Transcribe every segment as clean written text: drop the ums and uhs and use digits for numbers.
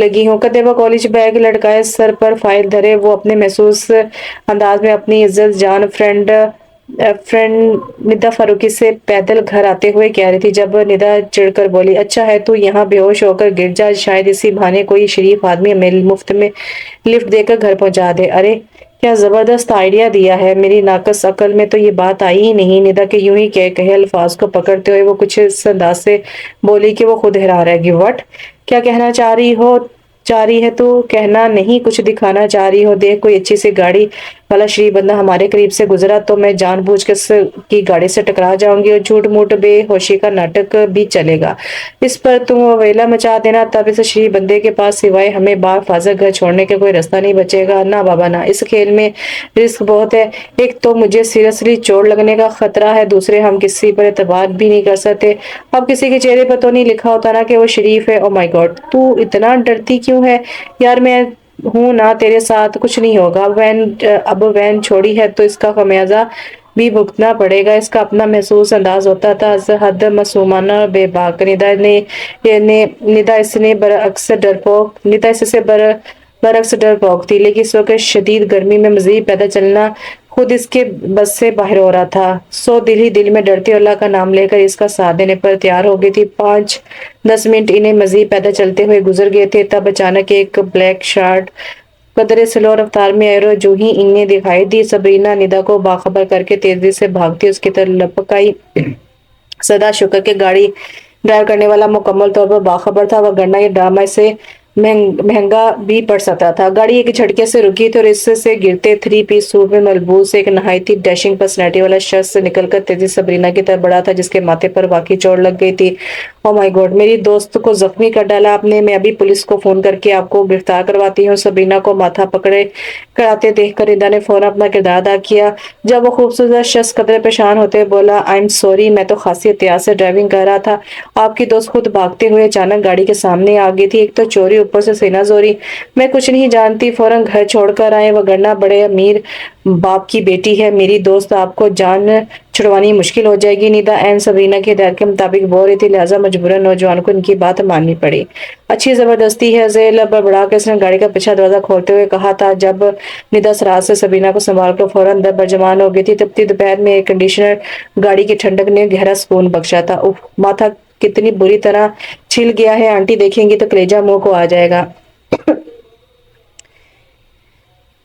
لگی ہوں. کدے وہ کالج بیگ لٹکائے سر پر فائل دھرے وہ اپنے محسوس انداز میں اپنی عزت جان فرینڈ ندا فاروقی سے پیدل گھر آتے ہوئے کہہ رہی تھی. جب ندا چڑ کر بولی اچھا ہے تو یہاں بے ہوش ہو کر گر جا, شاید اسی بہانے کوئی شریف آدمی ہمیں مفت میں لفٹ دے کر گھر پہنچا دے. ارے کیا زبردست آئیڈیا دیا ہے, میری ناقص عقل میں تو یہ بات آئی ہی نہیں. ندا کے یوں ہی کہے الفاظ کو پکڑتے ہوئے وہ کچھ اس انداز سے بولی کہ وہ خود حیران رہ گئی. وٹ کیا کہنا چاہ رہی ہے تو کہنا نہیں, کچھ دکھانا چاہ رہی ہو. دیکھ کوئی اچھی سی گاڑی والا شریف بندہ ہمارے قریب سے گزرا تو میں جان بوجھ کے کی گاڑی سے ٹکرا جاؤں گی اور جھوٹ موٹ بے ہوشی کا ناٹک بھی چلے گا. اس پر تم ویلا مچا دینا, تب اس شریف بندے کے پاس سوائے ہمیں حفاظت گھر چھوڑنے کے کوئی رستہ نہیں بچے گا. نہ بابا نہ, اس کھیل میں رسک بہت ہے. ایک تو مجھے سیریسلی چوٹ لگنے کا خطرہ ہے, دوسرے ہم کسی پر اعتبار بھی نہیں کر سکتے. اب کسی کے چہرے پر تو نہیں لکھا ہوتا نا کہ وہ شریف ہے. او مائی گاڈ, تو اتنا ڈرتی کیوں ہے یار؟ میں ہوں نا تیرے ساتھ, کچھ نہیں ہوگا. اب وین چھوڑی ہے تو اس کا خمیازہ بھی بھگتنا پڑے گا. اس کا اپنا محسوس انداز ہوتا تھا از حد معصومانہ بے باک. ندا اس سے برعکس ڈرپوک تھی, لیکن اس وقت شدید گرمی میں مزید پیدل چلنا خود اس کے بس سے باہر ہو رہا تھا. سو دل ہی دل میں ڈرتی اللہ کا نام لے کر اس کا ساتھ دینے پر تیار ہو گئی تھی. 5-10 منٹ انہیں مزید پیدل چلتے ہوئے گزر گئے تھے, تب اچانک ایک بلیک شارٹ قدرے سلو رفتار میں ایرو جو ہی انہیں دکھائی دی, سبرینا ندا کو باخبر کر کے تیزی سے بھاگتی اس کی طرف لپک آئی. سدا شکر کہ گاڑی ڈرائیو کرنے والا مکمل طور پر باخبر تھا, ورنہ یہ ڈرامہ سے مہنگا بھی پڑ سکتا تھا. گاڑی ایک جھٹکے سے رکی تو اس سے گرتے 3 پیس سوٹ میں ملبوس ایک نہایت ڈیشنگ پرسنالٹی والا شخص نکل کر تیزی سبرینا کی طرف بڑھا تھا, جس کے ماتھے پر واقعی چوٹ لگ گئی تھی. او مائی گاڈ, میری دوست کو زخمی کر ڈالا آپ نے. میں ابھی پولیس کو فون کر کے آپ کو گرفتار کرواتی ہوں. سبرینا کو ماتھا پکڑے کراتے دیکھ کر ندا نے فوراً اپنا کردار ادا کیا. جب وہ خوبصورت شخص قدرے پریشان ہوتے ہوئے بولا آئی ایم سوری, میں تو خاصی احتیاط سے ڈرائیونگ کر رہا تھا. آپ کی دوست خود بھاگتے ہوئے اچانک گاڑی کے سامنے آ گئی تھی, ایک تو چوری اوپر سے سینہ زوری. میں کچھ نہیں جانتی, فوراً گھر چھوڑ کر آئیں, ورنہ بڑے امیر باپ کی بیٹی ہے میری دوست, آپ کو جان چھڑوانی مشکل ہو جائے گی. ندا عین سبرینا کی ہدایت کے مطابق بول رہی تھی, لہٰذا مجبوراً نوجوان کو ان کی بات ماننی پڑی. اچھی زبردستی ہے, ذیل بڑبڑا کر اس نے گاڑی کا پیچھا دروازہ کھولتے ہوئے کہا تھا. جب ندا سرعت سے سبرینا کو سنبھال کر فوراً اندر برجمان ہو گئی تھی, تب دوپہر میں ایئر کنڈیشنر گاڑی کی ٹھنڈک نے گہرا سکون بخشا تھا. اوہ, ماتھا کتنی بری طرح چھل گیا ہے, آنٹی دیکھیں گی تو کلیجہ منہ کو آ جائے گا.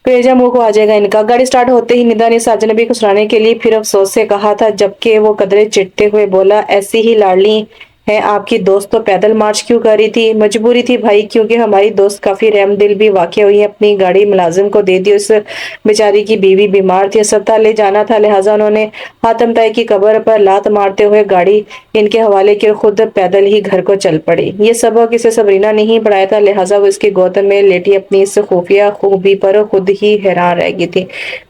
ان کا. گاڑی سٹارٹ ہوتے ہی ندا نے اس اجنبی کو سنانے کے لیے پھر افسوس سے کہا تھا, جبکہ وہ قدرے چڑھتے ہوئے بولا ایسی ہی لاڈلی ہے آپ کی دوست تو پیدل مارچ کیوں کر رہی تھی؟ مجبوری تھی بھائی, کیونکہ ہماری دوست کافی رحم دل بھی واقع ہوئی ہے. اپنی گاڑی ملازم کو دے دی, اس بیچاری کی بیوی بیمار تھی, اسپتال لے جانا تھا, لہٰذا انہوں نے حاتم طائی کی قبر پر لات مارتے ہوئے گاڑی ان کے حوالے کی اور خود پیدل ہی گھر کو چل پڑی. یہ سبق اسے سبرینا نے ہی پڑھایا تھا, لہٰذا وہ اس کی گود میں لیٹی اپنی اس خفیہ خوبی پر خود ہی حیران رہ گئی تھی.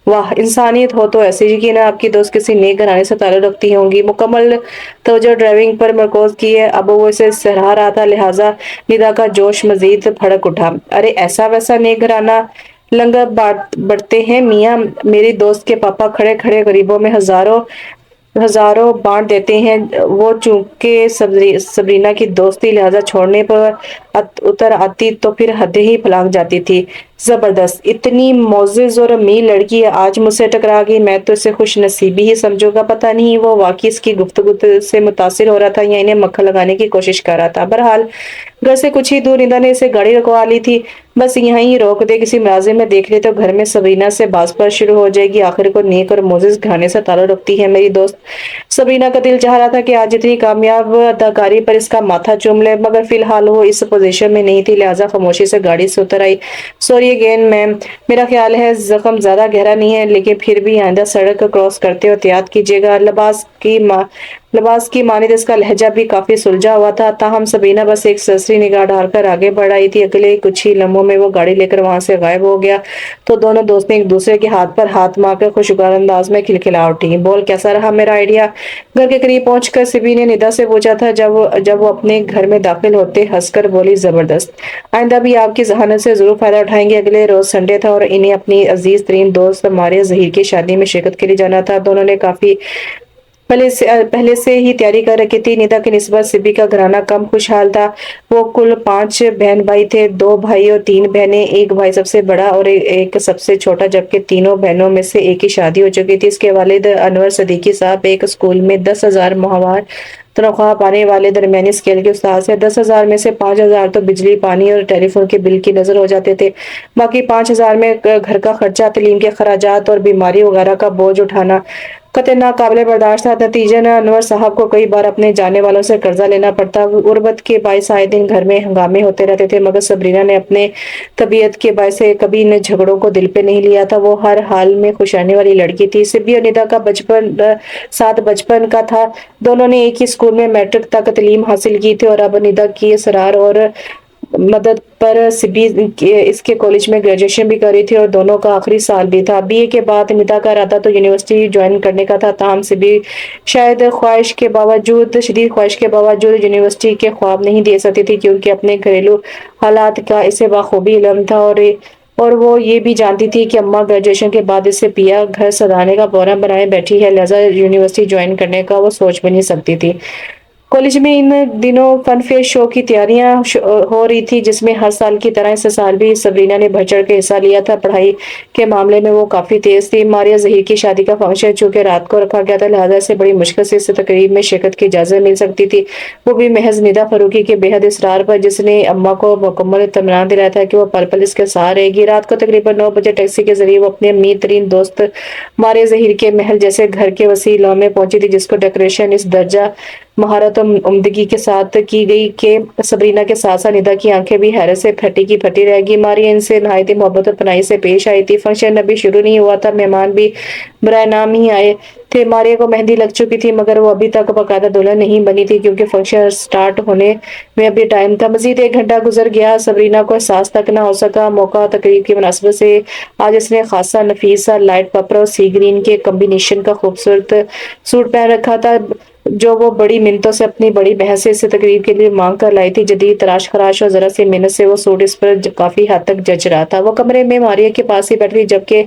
واہ, انسانیت ہو تو ایسی, یقیناً آپ کی دوست کسی نیک گھرانے سے تعلق رکھتی ہوں گی. مکمل توجہ ڈرائیونگ پر مرکوز کی ہے. اب وہ اسے سراہ رہا تھا, لہٰذا ندا کا جوش مزید بھڑک اٹھا. ارے ایسا ویسا نیک گھرانہ لنگر بڑھتے ہیں میاں, میری دوست کے پاپا کھڑے کھڑے غریبوں میں ہزاروں بانٹ دیتے ہیں. وہ چونکہ سبرینا کی دوست تھی, لہٰذا چھوڑنے پر اتر آتی تو پھر حد ہی پھلانگ جاتی تھی. زبردست, اتنی معزز اور امیر لڑکی آج مجھ سے ٹکرا گئی. میں تو اسے خوش نصیبی ہی سمجھوں گا. پتہ نہیں وہ واقعی اس کی گفتگو سے متاثر ہو رہا تھا یا انہیں مکھن لگانے کی کوشش کر رہا تھا. بہرحال گھر سے کچھ ہی دور ندا نے اسے گاڑی رکوا لی تھی. بس یہاں ہی روک دے, کسی ملازم میں دیکھ لے تو گھر میں سبرینا سے باز پر شروع ہو جائے گی. آخر کو نیک اور معزز گھرانے سے تعلق رکھتی ہے میری دوست. سبرینا کا دل چاہ رہا تھا کہ آج اتنی کامیاب اداکاری پر اس کا ماتھا چوم لے, مگر فی الحال وہ اس پوزیشن میں نہیں تھی, لہٰذا خاموشی سے گاڑی سے اتر آئی. سوری اگین میم, میرا خیال ہے زخم زیادہ گہرا نہیں ہے, لیکن پھر بھی آئندہ سڑک کراس کرتے ہوئے احتیاط کیجیے گا. لباس کی مانند اس کا لہجہ بھی کافی سلجھا ہوا تھا. تاہم سبرینا بس ایک سرسری نگاہ ڈال کر آگے بڑھ آئی تھی. اگلے کچھ ہی لمحوں میں وہ گاڑی لے کر وہاں سے غائب ہو گیا تو دونوں دوستیں ایک دوسرے کے ہاتھ پر ہاتھ مار کر خوشگوار انداز میں کھلکھلا اٹھی. بول کیسا رہا میرا آئیڈیا؟ گھر کے قریب پہنچ کر سبی نے ندا سے پوچھا تھا. جب وہ اپنے گھر میں داخل ہوتے ہنس کر بولی, زبردست, آئندہ بھی آپ کی ذہانت سے ضرور فائدہ اٹھائیں گے. اگلے روز سنڈے تھا اور انہیں اپنی عزیز ترین دوست ماریہ ظہیر کی شادی میں شرکت کے لیے جانا تھا. دونوں نے کافی پہلے سے ہی تیاری کر رکھی تھی۔ ندا کی نسبت سبی کا گھرانہ کم خوشحال تھا۔ وہ کل 5 بہن بھائی تھے، 2 بھائی اور 3 بہنیں، ایک بھائی سب سے بڑا اور ایک سب سے چھوٹا، جبکہ تینوں بہنوں میں سے ایک کی شادی ہو چکی تھی۔ اس کے والد انور صدیقی صاحب ایک اسکول میں 10,000 ماہوار تنخواہ پانے والے درمیانی اسکیل کے استاد ہیں۔ 10,000 میں سے 5,000 تو بجلی، پانی اور ٹیلی فون کے بل کی نظر ہو جاتے تھے، باقی 5,000 میں گھر کا خرچہ، تعلیم کے اخراجات اور بیماری وغیرہ کا بوجھ اٹھانا قطعاً ناقابل برداشت تھا۔ نتیجتاً انور صاحب کو کئی بار اپنے جاننے والوں سے قرضہ لینا پڑتا۔ غربت کے باعث آئے دن گھر میں ہنگامے ہوتے رہتے تھے، مگر صبرینا نے اپنے طبیعت کے باعث کبھی ان جھگڑوں کو دل پہ نہیں لیا تھا۔ وہ ہر حال میں خوش رہنے والی لڑکی تھی۔ سبی اور ندا کا ساتھ بچپن کا تھا۔ دونوں نے ایک ہی اسکول میں میٹرک تک تعلیم حاصل کی تھی، اور اب ندا کی اصرار اور مدد پر سبی اس کے کالج میں گریجویشن بھی کر رہی تھی، اور دونوں کا آخری سال بھی تھا۔ بی اے کے بعد ندا کا ارادہ تو یونیورسٹی جوائن کرنے کا تھا، تاہم سبی شدید خواہش کے باوجود یونیورسٹی کے خواب نہیں دے سکتی تھی، کیونکہ اپنے گھریلو حالات کا اسے بخوبی علم تھا، اور وہ یہ بھی جانتی تھی کہ اماں گریجویشن کے بعد اسے پیا گھر سجانے کا پروگرام بنائے بیٹھی ہے، لہٰذا یونیورسٹی جوائن کرنے کا وہ سوچ بھی نہیں سکتی تھی۔ کالج میں ان دنوں فن فیئر شو کی تیاریاں ہو رہی تھی، جس میں ہر سال کی طرح اس سال بھی صبرینا نے بڑھ چڑھ کے حصہ لیا تھا۔ پڑھائی کے معاملے میں وہ کافی تیز تھی۔ ماریہ ظہیر کی شادی کا فنکشن چونکہ رات کو رکھا گیا تھا، لہٰذا اسے بڑی مشکل سے اس تقریب میں شرکت کی اجازت مل سکتی تھی، وہ بھی محض ندا فاروقی کے بے حد اصرار پر، جس نے اماں کو مکمل اطمینان دلایا تھا کہ وہ پل پل اس کے ساتھ رہے گی۔ رات کو تقریباً 9 بجے ٹیکسی کے ذریعے وہ اپنی امیر ترین دوست ماریہ ظہیر کے محل جیسے گھر کے وسیع لاؤن میں پہنچی تھی، جس کو ڈیکوریشن اس درجہ مہارت اور عمدگی کے ساتھ کی گئی کہ صبرینا کے ساتھ ساتھ ندا کی آنکھیں بھی حیرت سے پھٹی کی پھٹی رہ گئی۔ ماریہ ان سے نہایت محبت اور پناہی سے پیش آئی تھی۔ فنکشن ابھی شروع نہیں ہوا تھا، مہمان بھی برائے نام ہی آئے تھے۔ ماریہ کو مہندی لگ چکی تھی، مگر وہ ابھی تک باقاعدہ دلہن نہیں بنی تھی، کیونکہ فنکشن سٹارٹ ہونے میں ابھی ٹائم تھا۔ مزید 1 گھنٹہ گزر گیا، صبرینا کو احساس تک نہ ہو سکا۔ موقع تقریب کی مناسبت سے آج اس نے خاصا نفیس سا لائٹ پرپل اور سی گرین کے کمبینیشن کا خوبصورت سوٹ پہن رکھا تھا، جو وہ بڑی منتوں سے اپنی بڑی بہن سے اس تقریب کے لیے مانگ کر لائی تھی۔ جدید تراش خراش اور ذرا سی محنت سے وہ سوٹ اس پر کافی حد تک جچ رہا تھا۔ وہ کمرے میں ماریہ کے پاس ہی بیٹھی تھی، جبکہ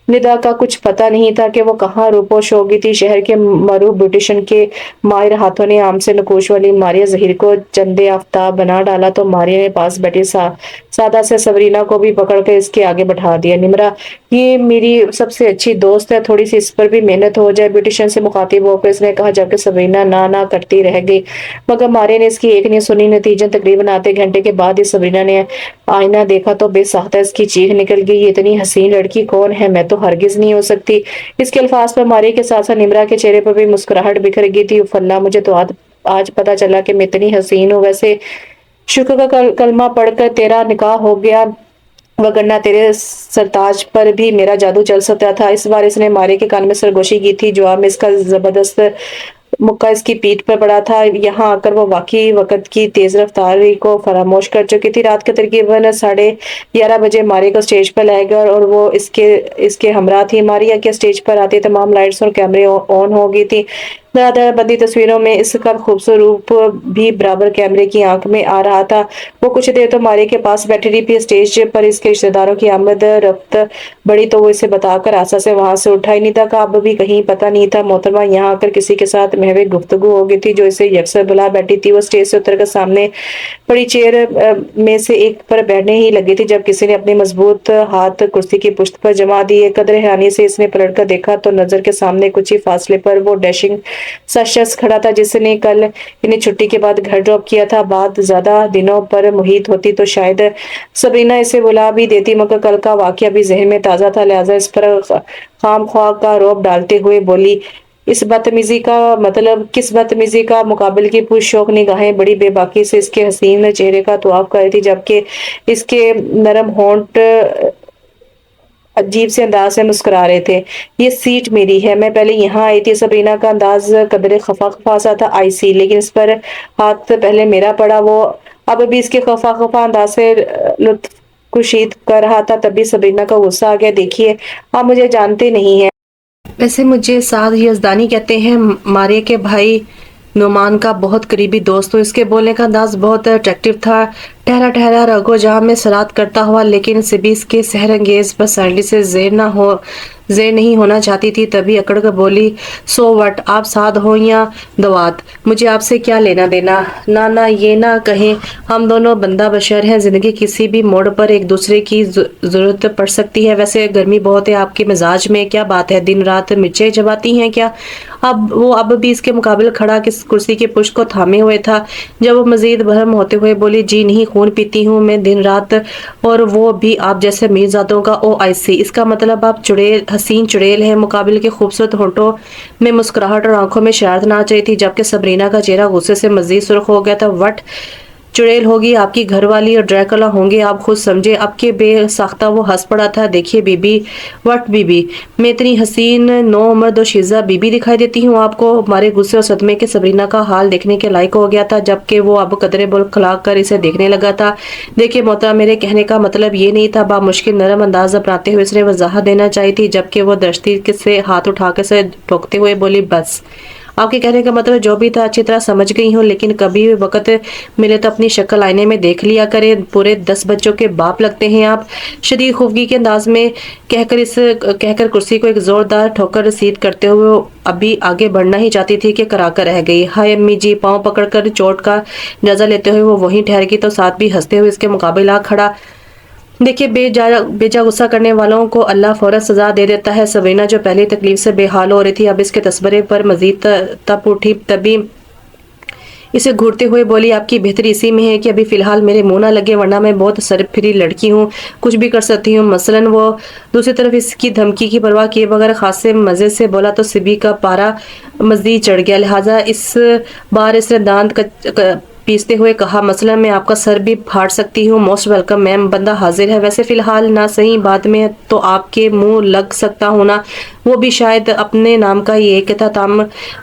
ندا کا کچھ پتہ نہیں تھا کہ وہ کہاں روپوش ہو گئی تھی۔ شہر کے معروف بیوٹیشن کے ماہر ہاتھوں نے آم سے نقوش والی ماریہ ظہیر کو چندِ آفتاب بنا ڈالا، تو ماریہ نے پاس بیٹھی سادہ سے صبرینا کو بھی پکڑ کر اس کے آگے بٹھا دیا۔ نمرا، یہ میری سب سے اچھی دوست ہے، تھوڑی سی اس پر بھی محنت ہو جائے، بیوٹیشن سے مخاطب ہو کر اس نے کہا، جبکہ صبرینا نہ کرتی رہ گئی، مگر ماریہ نے اس کی ایک نہیں سنی۔ نتیجتاً تقریباً آدھے گھنٹے کے بعد ہی صبرینا نے آئینہ دیکھا تو بے ساختہ اس کی چیخ نکل گئی، یہ اتنی حسین لڑکی کون ہے؟ میں تو ہرگز نہیں ہو سکتی۔ اس کے الفاظ پر ماریہ کے ساتھ ساتھ نمرا کے چہرے پر بھی مسکراہٹ بکھر گئی تھی۔ اف اللہ، مجھے تو آج پتہ چلا کہ میں اتنی حسین ہوں۔ ویسے شکر کا کلمہ پڑھ کر تیرا نکاح ہو گیا، وگرنہ تیرے سرتاج پر بھی میرا جادو چل سکتا تھا۔ اس بار اس نے ماریہ کے کان میں سرگوشی کی تھی، جواب میں اس کا زبردست مکہ اس کی پیٹھ پر پڑا تھا۔ یہاں آ کر وہ واقعی وقت کی تیز رفتاری کو فراموش کر چکی تھی۔ رات کے تقریباً 11:30 بجے ماریہ کو اسٹیج پر لایا گیا، اور وہ اس کے ہمراہ تھی۔ ماریہ کے اسٹیج پر آتے تمام لائٹس اور کیمرے آن ہو گئی تھی۔ دھڑا بندی تصویروں میں اس کا خوبصورت روپ بھی برابر کیمرے کی آنکھ میں آ رہا تھا۔ وہ کچھ دیر تو ماریہ کے پاس بیٹھی رہی، پھر اسٹیج پر اس کے رشتہ داروں کی آمد رفت بڑھی تو وہ اسے بتا کر آسا سے وہاں سے اٹھائی۔ ندا کا اب بھی کہیں پتہ نہیں تھا۔ محترمہ یہاں آ کر کسی کے ساتھ محو گفتگو ہو گئی تھی، جو اسے یکسر بلا بیٹھی تھی۔ وہ اسٹیج سے اتر کر سامنے پڑی چیئر میں سے ایک پر بیٹھنے ہی لگی تھی، جب کسی نے اپنے مضبوط ہاتھ کرسی کی پشت پر جما دیے۔ قدر حیرانی سے اس نے پلٹ کر دیکھا تو نظر کے سامنے کچھ ہی فاصلے پر وہ ڈیشنگ سا شخص کھڑا تھا، جس نے کل انہیں چھٹی کے بعد گھر ڈراپ کیا تھا۔ بات زیادہ دنوں پر محیط ہوتی تو شاید صبرینا اسے بلا بھی دیتی، مگر کل کا واقعہ بھی ذہن میں تازہ تھا، لہٰذا اس پر خام خواہ کا رعب ڈالتے ہوئے بولی، کس بدتمیزی کا مقابل کی پرشوق نگاہیں بڑی بے باکی سے اس کے حسین چہرے کا طواف کر رہی تھی، جبکہ اس کے نرم ہونٹ عجیب سے انداز سے مسکرا رہے تھے۔ یہ سیٹ میری ہے، میں پہلے یہاں آئی تھی۔ صبرینا کا انداز قدرے خفا سا تھا۔ آئی سی، لیکن اس پر ہاتھ پہلے میرا پڑا۔ وہ اب بھی اس کے خفا انداز سے لطف کشید کر رہا تھا، تبھی صبرینا کا غصہ آ گیا۔ دیکھیے، آپ مجھے جانتے نہیں ہیں، ویسے مجھے سعد یزدانی کہتے ہیں، ماریہ کے بھائی نعمان کا بہت قریبی دوست ہوں۔ اس کے بولنے کا انداز بہت اٹریکٹیو تھا، ٹھہرا ٹھہرا رگو جہاں میں سلاد کرتا ہوا، لیکن سبی اس کے سحر انگیز پرسنالٹی سے زیر نہیں ہونا چاہتی تھی۔ تبھی اکڑ کر بولی، سو وٹ، آپ سعد ہو یا دوات، مجھے آپ سے کیا لینا دینا؟ نہ یہ نہ کہیں، ہم دونوں بندہ بشر ہیں، زندگی کسی بھی موڑ پر ایک دوسرے کی ضرورت پڑ سکتی ہے۔ ویسے گرمی بہت ہے آپ کے مزاج میں، کیا بات ہے، دن رات مرچیں چباتی ہیں کیا؟ اب بھی اس کے مقابل کھڑا کس کرسی کے پشت کو تھامے ہوئے تھا۔ جب وہ مزید برہم ہوتے ہوئے بولی، جی نہیں، خون پیتی ہوں میں دن رات، اور وہ بھی آپ جیسے میرزادوں کا۔ او آئی سی، اس کا مطلب آپ حسین چڑیل ہیں۔ مقابل کے خوبصورت ہونٹوں میں مسکراہٹ اور آنکھوں میں شرارت ناچ رہی تھی، جبکہ سبرینا کا چہرہ غصے سے مزید سرخ ہو گیا تھا۔ وٹ، چڑیل ہوگی آپ کی گھر والی اور ڈریکولا ہوں گے آپ خود، سمجھے؟ اب کے بے ساختہ وہ ہنس پڑا تھا۔ دیکھیے بی بی، وٹ بی بی، میں اتنی حسین، نو عمر، دوشیزہ بی بی دکھائی دیتی ہوں آپ کو؟ ہمارے غصے اور صدمے کے سبرینا کا حال دیکھنے کے لائق ہو گیا تھا، جبکہ وہ اب قدرے بل کھلا کر اسے دیکھنے لگا تھا۔ دیکھیے محترم، میرے کہنے کا مطلب یہ نہیں تھا۔ بامشکل نرم انداز اپناتے ہوئے اس نے وضاحت دینا چاہی تھی، جبکہ وہ درستی سے ہاتھ اٹھا کر اسے ٹوکتے ہوئے بولی، بس، آپ کے کہنے کا مطلب جو بھی تھا اچھی طرح سمجھ گئی ہوں، لیکن کبھی وقت ملے تو اپنی شکل آئینے میں دیکھ لیا کرے، پورے 10 بچوں کے باپ لگتے ہیں آپ۔ شدید خفگی کے انداز میں کہہ کر کرسی کو ایک زوردار ٹھوکر رسید کرتے ہوئے ابھی آگے بڑھنا ہی چاہتی تھی کہ کرا کر رہ گئی۔ ہائے امی جی، پاؤں پکڑ کر چوٹ کا جائزہ لیتے ہوئے وہ وہیں ٹھہر گئی تو ساتھ بھی ہنستے ہوئے اس کے مقابل آ کھڑا۔ دیکھیے بے جا غصہ کرنے والوں کو اللہ فوراً سزا دے دیتا ہے۔ سبرینا جو پہلے تکلیف سے بے حال ہو رہی تھی، اب اس کے تصورے پر مزید تپ اٹھی۔ تبھی اسے گھورتے ہوئے بولی، آپ کی بہتری اسی میں ہے کہ ابھی فی الحال میرے منہ نہ لگے، ورنہ میں بہت سرپھری لڑکی ہوں، کچھ بھی کر سکتی ہوں۔ مثلاً وہ دوسری طرف اس کی دھمکی کی پرواہ کیے بغیر خاصے مزے سے بولا تو سبی کا پارا مزید چڑھ گیا، لہٰذا اس بار اس نے دانت پیستے ہوئے کہا، مثلاً میں آپ کا سر بھی پھاڑ سکتی ہوں۔ موسٹ ویلکم میم، بندہ حاضر ہے۔ ویسے فی الحال نہ صحیح، بعد میں تو آپ کے منہ لگ سکتا ہوں نا، وہ بھی شاید اپنے نام کا ہی ایک تھا۔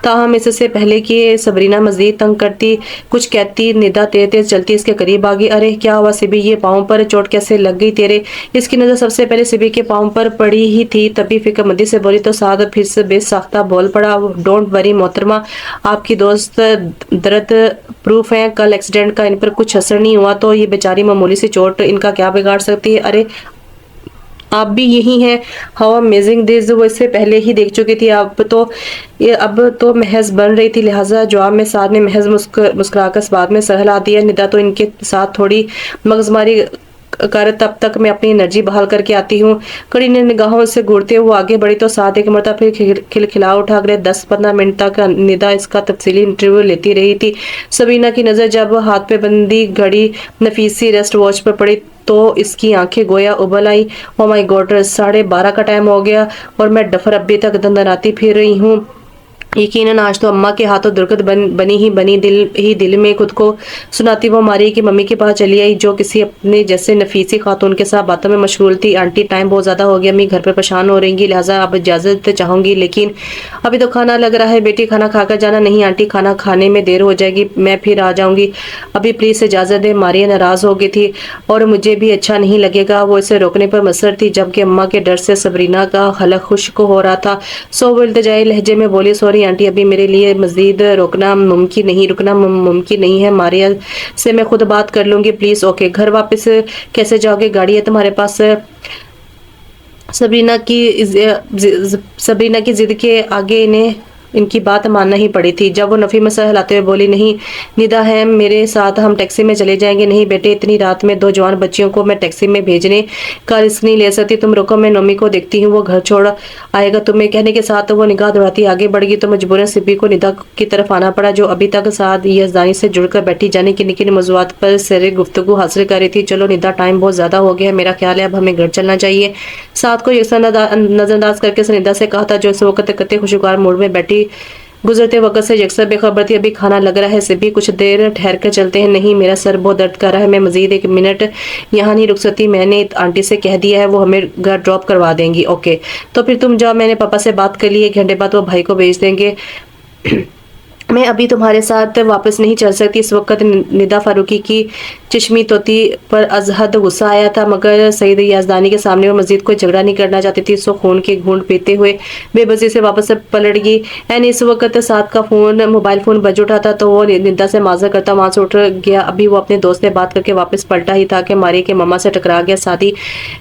تاہم اس سے پہلے کہ سبرینا مزید تنگ کرتی کچھ کہتی، ندا تیز تیز چلتی اس کے قریب آگئی۔ ارے کیا ہوا سبی، یہ پاؤں پر چوٹ کیسے لگ گئی تیرے؟ اس کی نظر سب سے پہلے سبی کے پاؤں پر پڑی ہی تھی، تبھی فکر مندی سے بولی تو سعد پھر سے بے ساختہ بول پڑا، ڈونٹ وری محترمہ، آپ کی دوست درد پروف ہیں، کل ایکسیڈنٹ کا ان پر کچھ اثر نہیں ہوا تو یہ بیچاری معمولی سی چوٹ ان کا کیا بگاڑ سکتی ہے؟ ارے آپ بھی یہی ہیں، ہاؤ امیزنگ دس، وہ اس سے پہلے ہی دیکھ چکی تھی، اب تو محض بن رہی تھی، لہٰذا جواب میں سعد نے محض مسکرا کر اس بات میں سر ہلا دیا۔ ندا تو ان کے ساتھ تھوڑی مغزماری کر تب تک میں اپنی انرجی بحال کر کے آتی ہوں۔ کڑی نے نگاہوں سے گھورتے ہوئے آگے بڑھی تو ساتھ ایک مرتبہ پھر کھلکھلا اٹھا۔ اگلے 10-15 منٹ تک ندا اس کا تفصیلی انٹرویو لیتی رہی تھی۔ سبرینا کی نظر جب ہاتھ پہ بندی گھڑی نفیس سی ریسٹ واچ پر پڑی تو اس کی آنکھیں گویا ابل آئیں۔ او مائی گاڈ، 12:30 کا ٹائم ہو گیا اور میں ڈفر ابھی تک دندناتی پھر رہی ہوں۔ یقیناً آج تو اماں کے ہاتھوں درگت بنی دل میں خود کو سناتی وہ ماری کہ ممی کے پاس چلی آئی، جو کسی اپنے جیسے نفیسی خاتون کے ساتھ باتوں میں مشغول تھی۔ آنٹی، ٹائم بہت زیادہ ہو گیا، امی گھر پر پریشان ہو رہی گی، لہٰذا اب اجازت چاہوں گی، لیکن ابھی تو کھانا لگ رہا ہے، بیٹی کھانا کھا کر جانا۔ نہیں آنٹی، کھانا کھانے میں دیر ہو جائے گی، میں پھر آ جاؤں گی، ابھی پلیز اجازت دے۔ ماریا ناراض ہو گئی تھی اور مجھے بھی اچھا نہیں لگے گا، وہ اسے روکنے پر مصر تھی، جبکہ اماں کے ڈر سے سبرینا کا حلق خشک ہو رہا تھا۔ سو وہ التجائی لہجے میں بولی، سوری آنٹی، ابھی میرے لیے مزید رکنا ممکن نہیں ہے، ماریا سے میں خود بات کر لوں گی، پلیز۔ اوکے، گھر واپس کیسے جاؤ گے؟ گاڑی ہے تمہارے پاس؟ سبرینا کی ضد کے آگے ان کی بات ماننا ہی پڑی تھی، جب وہ نفی میں سر ہلاتے ہوئے بولی، نہیں ندا ہے میرے ساتھ، ہم ٹیکسی میں چلے جائیں گے۔ نہیں بیٹے، اتنی رات میں 2 جوان بچیوں کو میں ٹیکسی میں بھیجنے کا رسک نہیں لے سکتی، تم رکو، میں نومی کو دیکھتی ہوں، وہ گھر چھوڑ آئے گا تمہیں۔ کہنے کے ساتھ وہ نگاہ دوڑاتی آگے بڑھ گئی تو مجبوراً سبی کو ندا کی طرف آنا پڑا، جو ابھی تک سعد یزدانی سے جڑ کر بیٹھی جانے کی نکن موضوعات پر سر گفتگو حاصل کر رہی تھی۔ چلو ندا، ٹائم بہت زیادہ ہو گیا ہے، میرا خیال ہے اب ہمیں گھر چلنا چاہیے، سعد کو یکساں نظر انداز کر کے ندا سے کہا تھا، جو اس وقت کتے خوشگوار موڈ میں بیٹھی گزرتے وقت سے یکساں بے خبر تھی۔ ابھی کھانا لگ رہا ہے سبی، کچھ دیر ٹھہر کر چلتے ہیں؟ نہیں، میرا سر بہت درد کر رہا ہے، میں مزید 1 منٹ یہاں نہیں رک سکتی، میں نے آنٹی سے کہہ دیا ہے، وہ ہمیں گھر ڈراپ کروا دیں گی۔ اوکے، تو پھر تم جاؤ، میں نے پاپا سے بات کر لی، 1 گھنٹے بعد وہ بھائی کو بھیج دیں گے۔ میں ابھی تمہارے ساتھ واپس نہیں چل سکتی، اس وقت ندا فاروقی کی چشمی طوطی پر از حد غصہ آیا تھا، مگر سعید یزدانی کے سامنے وہ مزید کوئی جھگڑا نہیں کرنا چاہتی تھی۔ سو خون کے گھونٹ پیتے ہوئے بے بسی سے واپس پلٹ گئی۔ اس وقت سعد کا موبائل فون بج اٹھا تھا تو وہ ندا سے معذرت کرتا وہاں سے اٹھ گیا۔ ابھی وہ اپنے دوست سے بات کر کے واپس پلٹا ہی تھا کہ ماریہ کے مما سے ٹکرا گیا۔ سعدی،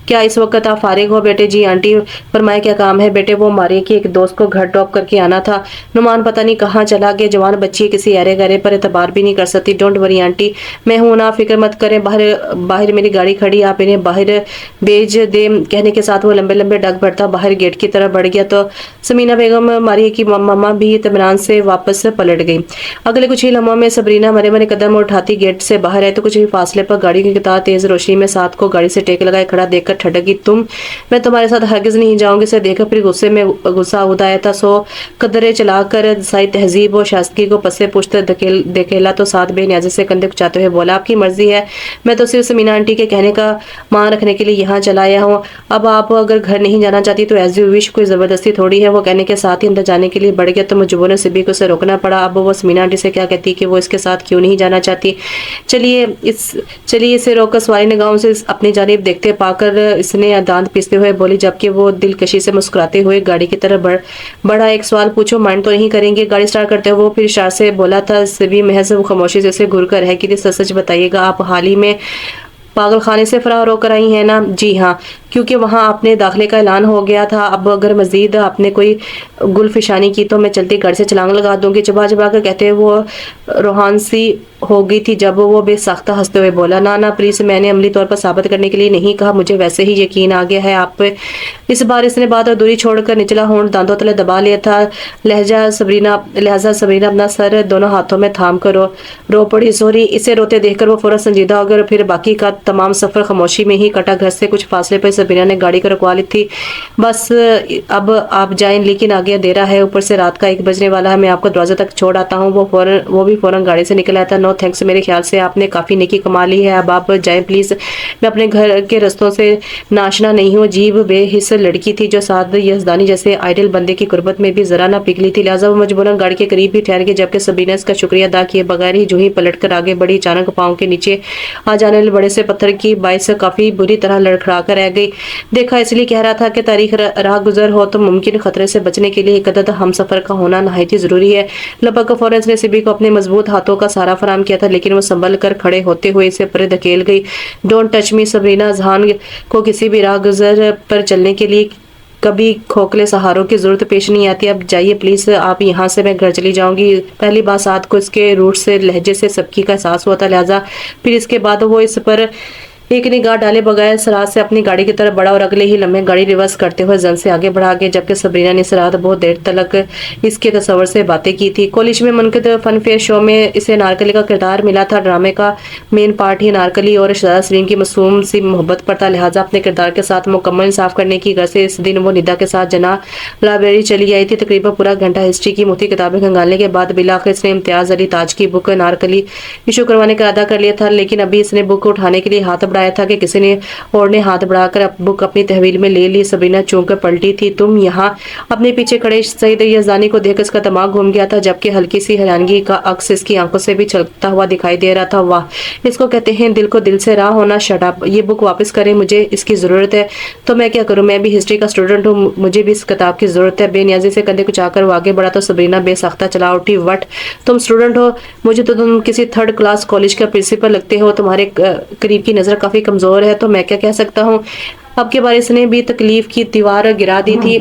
کیا اس وقت آپ فارغ ہو بیٹے؟ جی آنٹی۔ فرمائے کیا کام ہے بیٹے؟ وہ ماریہ کی ایک دوست کو گھر ڈراپ کر کے آنا تھا۔ نعمان پتہ نہیں کہاں چلا گیا، جوان بچی کسی ایرے گہرے پر اعتبار بھی نہیں کر سکتی۔ ڈونٹ وری آنٹی، میں ہوں نا، فکر مت کریں۔ باہر میری گاڑی کھڑی، آپ انہیں باہر بھیج دیں۔ کہنے کے ساتھ وہ لمبے لمبے ڈگ بھرتا باہر گیٹ کی طرف بڑھ گیا تو سمینا بیگم ماریہ کی مما بھی اطمینان سے واپس پلٹ گئی۔ اگلے کچھ ہی لمحوں میں سبرینا مرے مرے قدم اٹھاتی گیٹ سے باہر آئی تو کچھ ہی فاصلے پر گاڑی کی قطار تیز روشنی میں سعد کو گاڑی سے ٹیک لگائے کھڑا دیکھ کر ٹھٹک گئی۔ میں تمہارے ساتھ ہرگز نہیں جاؤں گی۔ اسے دیکھ کر پھر غصہ ادا آیا تھا۔ سو قدرے چلا کر ساری تہذیب و شائستگی کو پسے پشت دھکیلا تو سعد بے نیازی سے کندھے کچاتے ہوئے بولا، آپ کی مرضی ہے، میں تو صرف سمینا آنٹی کے کہنے کا مان رکھنے کے لیے یہاں چلا آیا ہوں۔ اب آپ اگر گھر نہیں جانا چاہتی تو ایز یو وش، کوئی زبردستی تھوڑی ہے۔ وہ کہنے کے ساتھ ہی اندر جانے کے لیے بڑھ گیا تو مجبوراً سبی کو اسے روکنا پڑا۔ اب وہ سمینا آنٹی سے کیا کہتی کہ وہ اس کے ساتھ کیوں نہیں جانا چاہتی؟ چلیے اسے روک کر سواری نگاہوں سے اپنی جانب دیکھتے پا کر اس نے دانت پیستے ہوئے بولی، جبکہ وہ دلکشی سے مسکراتے ہوئے گاڑی کی طرف بڑھا، ایک سوال پوچھو، مائنڈ تو نہیں کریں گے؟ گاڑی سٹارٹ کرتے ہوئے وہ پھر اشارے سے بولا تھا۔ سبی محض خاموشی سے اسے گھور کر رہ گئی۔ سچ بتائیے گا، آپ حال ہی میں پاگل خانے سے فرار ہو کر آئی ہیں نا؟ جی ہاں، کیونکہ وہاں اپنے داخلے کا اعلان ہو گیا تھا۔ اب اگر مزید آپ نے کوئی گل فشانی کی تو میں چلتی گاڑی سے چھلانگ لگا دوں گی۔ چبا کر کہتے وہ روحان سی ہو گئی تھی جب وہ بے ساختہ ہنستے ہوئے بولا، نہ پلیز، میں نے عملی طور پر ثابت کرنے کے لیے نہیں کہا، مجھے ویسے ہی یقین آ گیا ہے آپ۔ اس بار اس نے بات اور دوری چھوڑ کر نچلا ہونٹ دانتوں تلے دبا لیا تھا۔ لہذا سبرینا اپنا سر دونوں ہاتھوں میں تھام کر رو پڑی۔ سوری۔ اسے روتے دیکھ کر وہ فوراً سنجیدہ ہو گیا اور پھر باقی کا تمام سفر خاموشی میں ہی کٹا۔ گھر سے کچھ فاصلے پر سبرینا نے گاڑی کو رکوا لی تھی۔ بس اب آپ جائیں، لیکن آگے اندھیرا ہے، اوپر سے رات کا 1 بجنے والا ہے، میں آپ کو دروازے تک چھوڑ آتا ہوں۔ وہ بھی فوراً گاڑی سے نکل آیا تھا۔ نو تھینکس، میرے خیال سے آپ نے کافی نیکی کما لی ہے، اب آپ جائیں پلیز، میں اپنے گھر کے رستوں سے ناشنا نہیں ہوں۔ عجیب بے حس لڑکی تھی جو سعد یزدانی جیسے آئیڈل بندے کی قربت میں بھی ذرا نہ پگھلی تھی، لہٰذا وہ مجبوراً گاڑی کے قریب ہی ٹھہر گئی، جبکہ سبرینا اس کا شکریہ ادا کیے بغیر ہی جو ہی پلٹ کر آگے بڑھی، اچانک پاؤں کے نیچے آ جانے والے بڑے سے پتھر کی باعث کافی بری طرح لڑکھڑا کر رہ گئی۔ دیکھا اس لیے کہہ رہا تھا کہ تاریخ راہ گزر ہو تو ممکن خطرے سے بچنے کے لیے ایک عدد ہم سفر کا ہونا نہایت ہی ضروری ہے۔ لبک فوراً نے سبی کو اپنے مضبوط ہاتھوں کا سہارا فراہم کیا تھا، لیکن وہ سنبھل کر کھڑے ہوتے ہوئے اسے پرے دھکیل گئی۔ ڈونٹ ٹچ می سبرینا، اذہان کو کسی بھی راہ گزر پر چلنے کے لیے کبھی کھوکھلے سہاروں کی ضرورت پیش نہیں آتی۔ اب جائیے پلیز آپ یہاں سے، میں گھر چلی جاؤں گی۔ پہلی بات سعد کو اس کے روٹ سے لہجے سے سبکی کا احساس ہوا تھا، لہٰذا پھر اس کے بعد وہ اس پر ایک نگاہ ڈالے بغیر سرات سے اپنی گاڑی کی طرف بڑھا اور اگلے ہی لمحے گاڑی ریورس کرتے ہوئے زن سے آگے بڑھا گیا، جبکہ سبرینا نے اس رات بہت دیر تک اس کے تصور سے باتیں کی تھی۔ کالج میں منعقد فن فیئر شو میں اسے نارکلی کا کردار ملا تھا۔ ڈرامے کا مین پارٹ ہی نارکلی اور شہزادہ سلیم کی معصوم سی محبت پر تھا، لہٰذا اپنے کردار کے ساتھ مکمل انصاف کرنے کی غرض سے اس دن وہ ندا کے ساتھ جناح لائبریری چلی آئی تھی۔ تقریباً پورا گھنٹہ ہسٹری کی مفتی کتابیں کھنگالنے کے بعد بالآخر اس نے امتیاز علی تاج کی بک نارکلی ایشو کروانے کا ارادہ کر لیا تھا، لیکن ابھی اس نے بک اٹھانے کے لیے ہاتھ بڑھایا تھا کہ کسی نے اور نے ہاتھ بڑھا کر بک اپنی تحویل میں لے لی۔ سبرینا چونک کر پلٹی تھی۔ تم یہاں؟ اپنے پیچھے کھڑے سعید یزدانی کو دیکھ کر اس کا دماغ گھوم گیا تھا، جبکہ ہلکی سی حیرانگی کا عکس اس کی آنکھوں سے بھی چھلکتا ہوا دکھائی دے رہا تھا۔ واہ، اس کو کہتے ہیں دل کو دل سے راہ ہونا۔ شٹ اپ، یہ بک واپس کریں، مجھے اس کی ضرورت ہے۔ تو میں کیا کروں؟ میں بھی ہسٹری کا اسٹوڈنٹ ہوں، مجھے بھی اس کتاب کی ضرورت ہے۔ بے نیازی سے کندھے کچا کر وہ آگے بڑھا تو سبرینا بے ساختہ چلا اٹھی۔ وٹ، تم اسٹوڈنٹ ہو؟ مجھے تو تم کسی 3rd کلاس کالج کا پرنسپل لگتے ہو، تمہارے قریب کی نظر کافی کمزور ہے، تو میں کیا کہہ سکتا ہوں؟ اب کے بارے اس نے بھی تکلیف کی دیوار گرا دی تھی،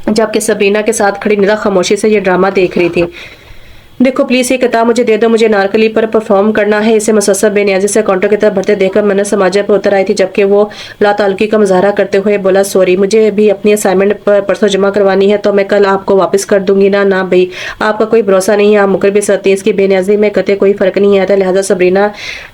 جبکہ سبرینا کے ساتھ کھڑی ندا خاموشی سے یہ ڈرامہ دیکھ رہی تھی۔ دیکھو پلیز یہ کتاب مجھے دے دو، مجھے نارکلی پر پرفارم کرنا ہے۔ اسے مسلسل بے نیازی سے کاؤنٹر کی طرف بڑھتے دیکھ کر منت سماجہ پر اتر آئی تھی، جبکہ وہ لا تعلقی کا مظاہرہ کرتے ہوئے بولا، سوری، مجھے بھی اپنی اسائنمنٹ پرسوں جمع کروانی ہے، تو میں کل آپ کو واپس کر دوں گی نا۔ نہ بھائی، آپ کا کوئی بھروسہ نہیں ہے، آپ مکر بھی سکتی ہیں۔ اس کی بے نیازی میں قطعی کوئی فرق نہیں آتا، لہٰذا سبرینا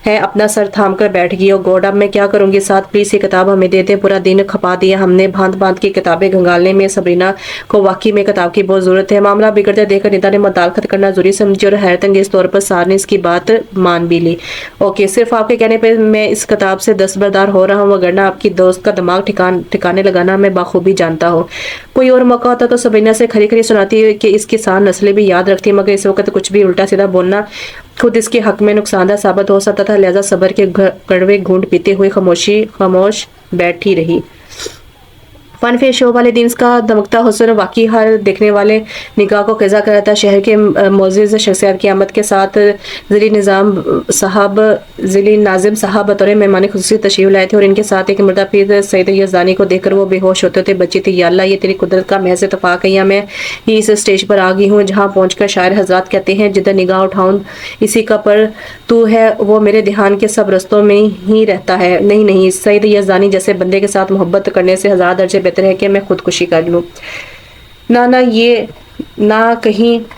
ہے اپنا سر تھام کر بیٹھ گئی۔ اور گوڈ، اب میں کیا کروں گی؟ ساتھ پلیز یہ کتاب ہمیں دے دیں، پورا دن کھپا دیا ہم نے بھانت بھانت کی کتابیں گھنگالنے میں۔ سبرینا کو واقعی میں کتاب کی بہت ضرورت ہے۔ معاملہ بگڑتے دیکھ کر ندا نے مداخلت کرنا ضروری سمجھی اور حیرت انگیز طور پر سار نے اس کی بات مان بھی لی۔ اوکے، صرف آپ کے کہنے پہ میں اس کتاب سے دستبردار ہو رہا ہوں، وگرنہ آپ کی دوست کا دماغ ٹھکانے لگانا میں بخوبی جانتا ہوں۔ کوئی اور موقع ہوتا تو سبرینا سے کھری کھری سناتی کہ اس کی سان نسلیں بھی یاد رکھتی، مگر اس وقت کچھ بھی الٹا سیدھا بولنا خود اس کے حق میں نقصان دہ ثابت ہو سکتا تھا، لہذا صبر کے کڑوے گھونٹ پیتے ہوئے خاموش بیٹھی رہی۔ فن فیس شو والے دن کا دمکتا حسن واقعی ہر دیکھنے والے نگاہ کو قزا کر رہا تھا۔ شہر کے معزز شخصیات کی آمد کے ساتھ ذیلی ناظم صاحب بطور مہمان خصوصی تشریف لائے تھے اور ان کے ساتھ ایک مردہ پیر سعید یزدانی کو دیکھ کر وہ بے ہوش ہوتے ہوتے بچی تھی۔ یا اللہ، یہ تیری قدرت کا محض اتفاق ہے یا میں ہی اس اسٹیج پر آ گئی ہوں جہاں پہنچ کر شاعر حضرات کہتے ہیں جدھر نگاہ اٹھاؤں اسی کا پر تو ہے، وہ میرے دھیان کے سب رستوں میں ہی رہتا ہے۔ نہیں، سعید یزدانی جیسے بندے کے ساتھ محبت کرنے سے ہزار درجے بہتر ہے کہ میں خودکشی کر لوں۔ نہ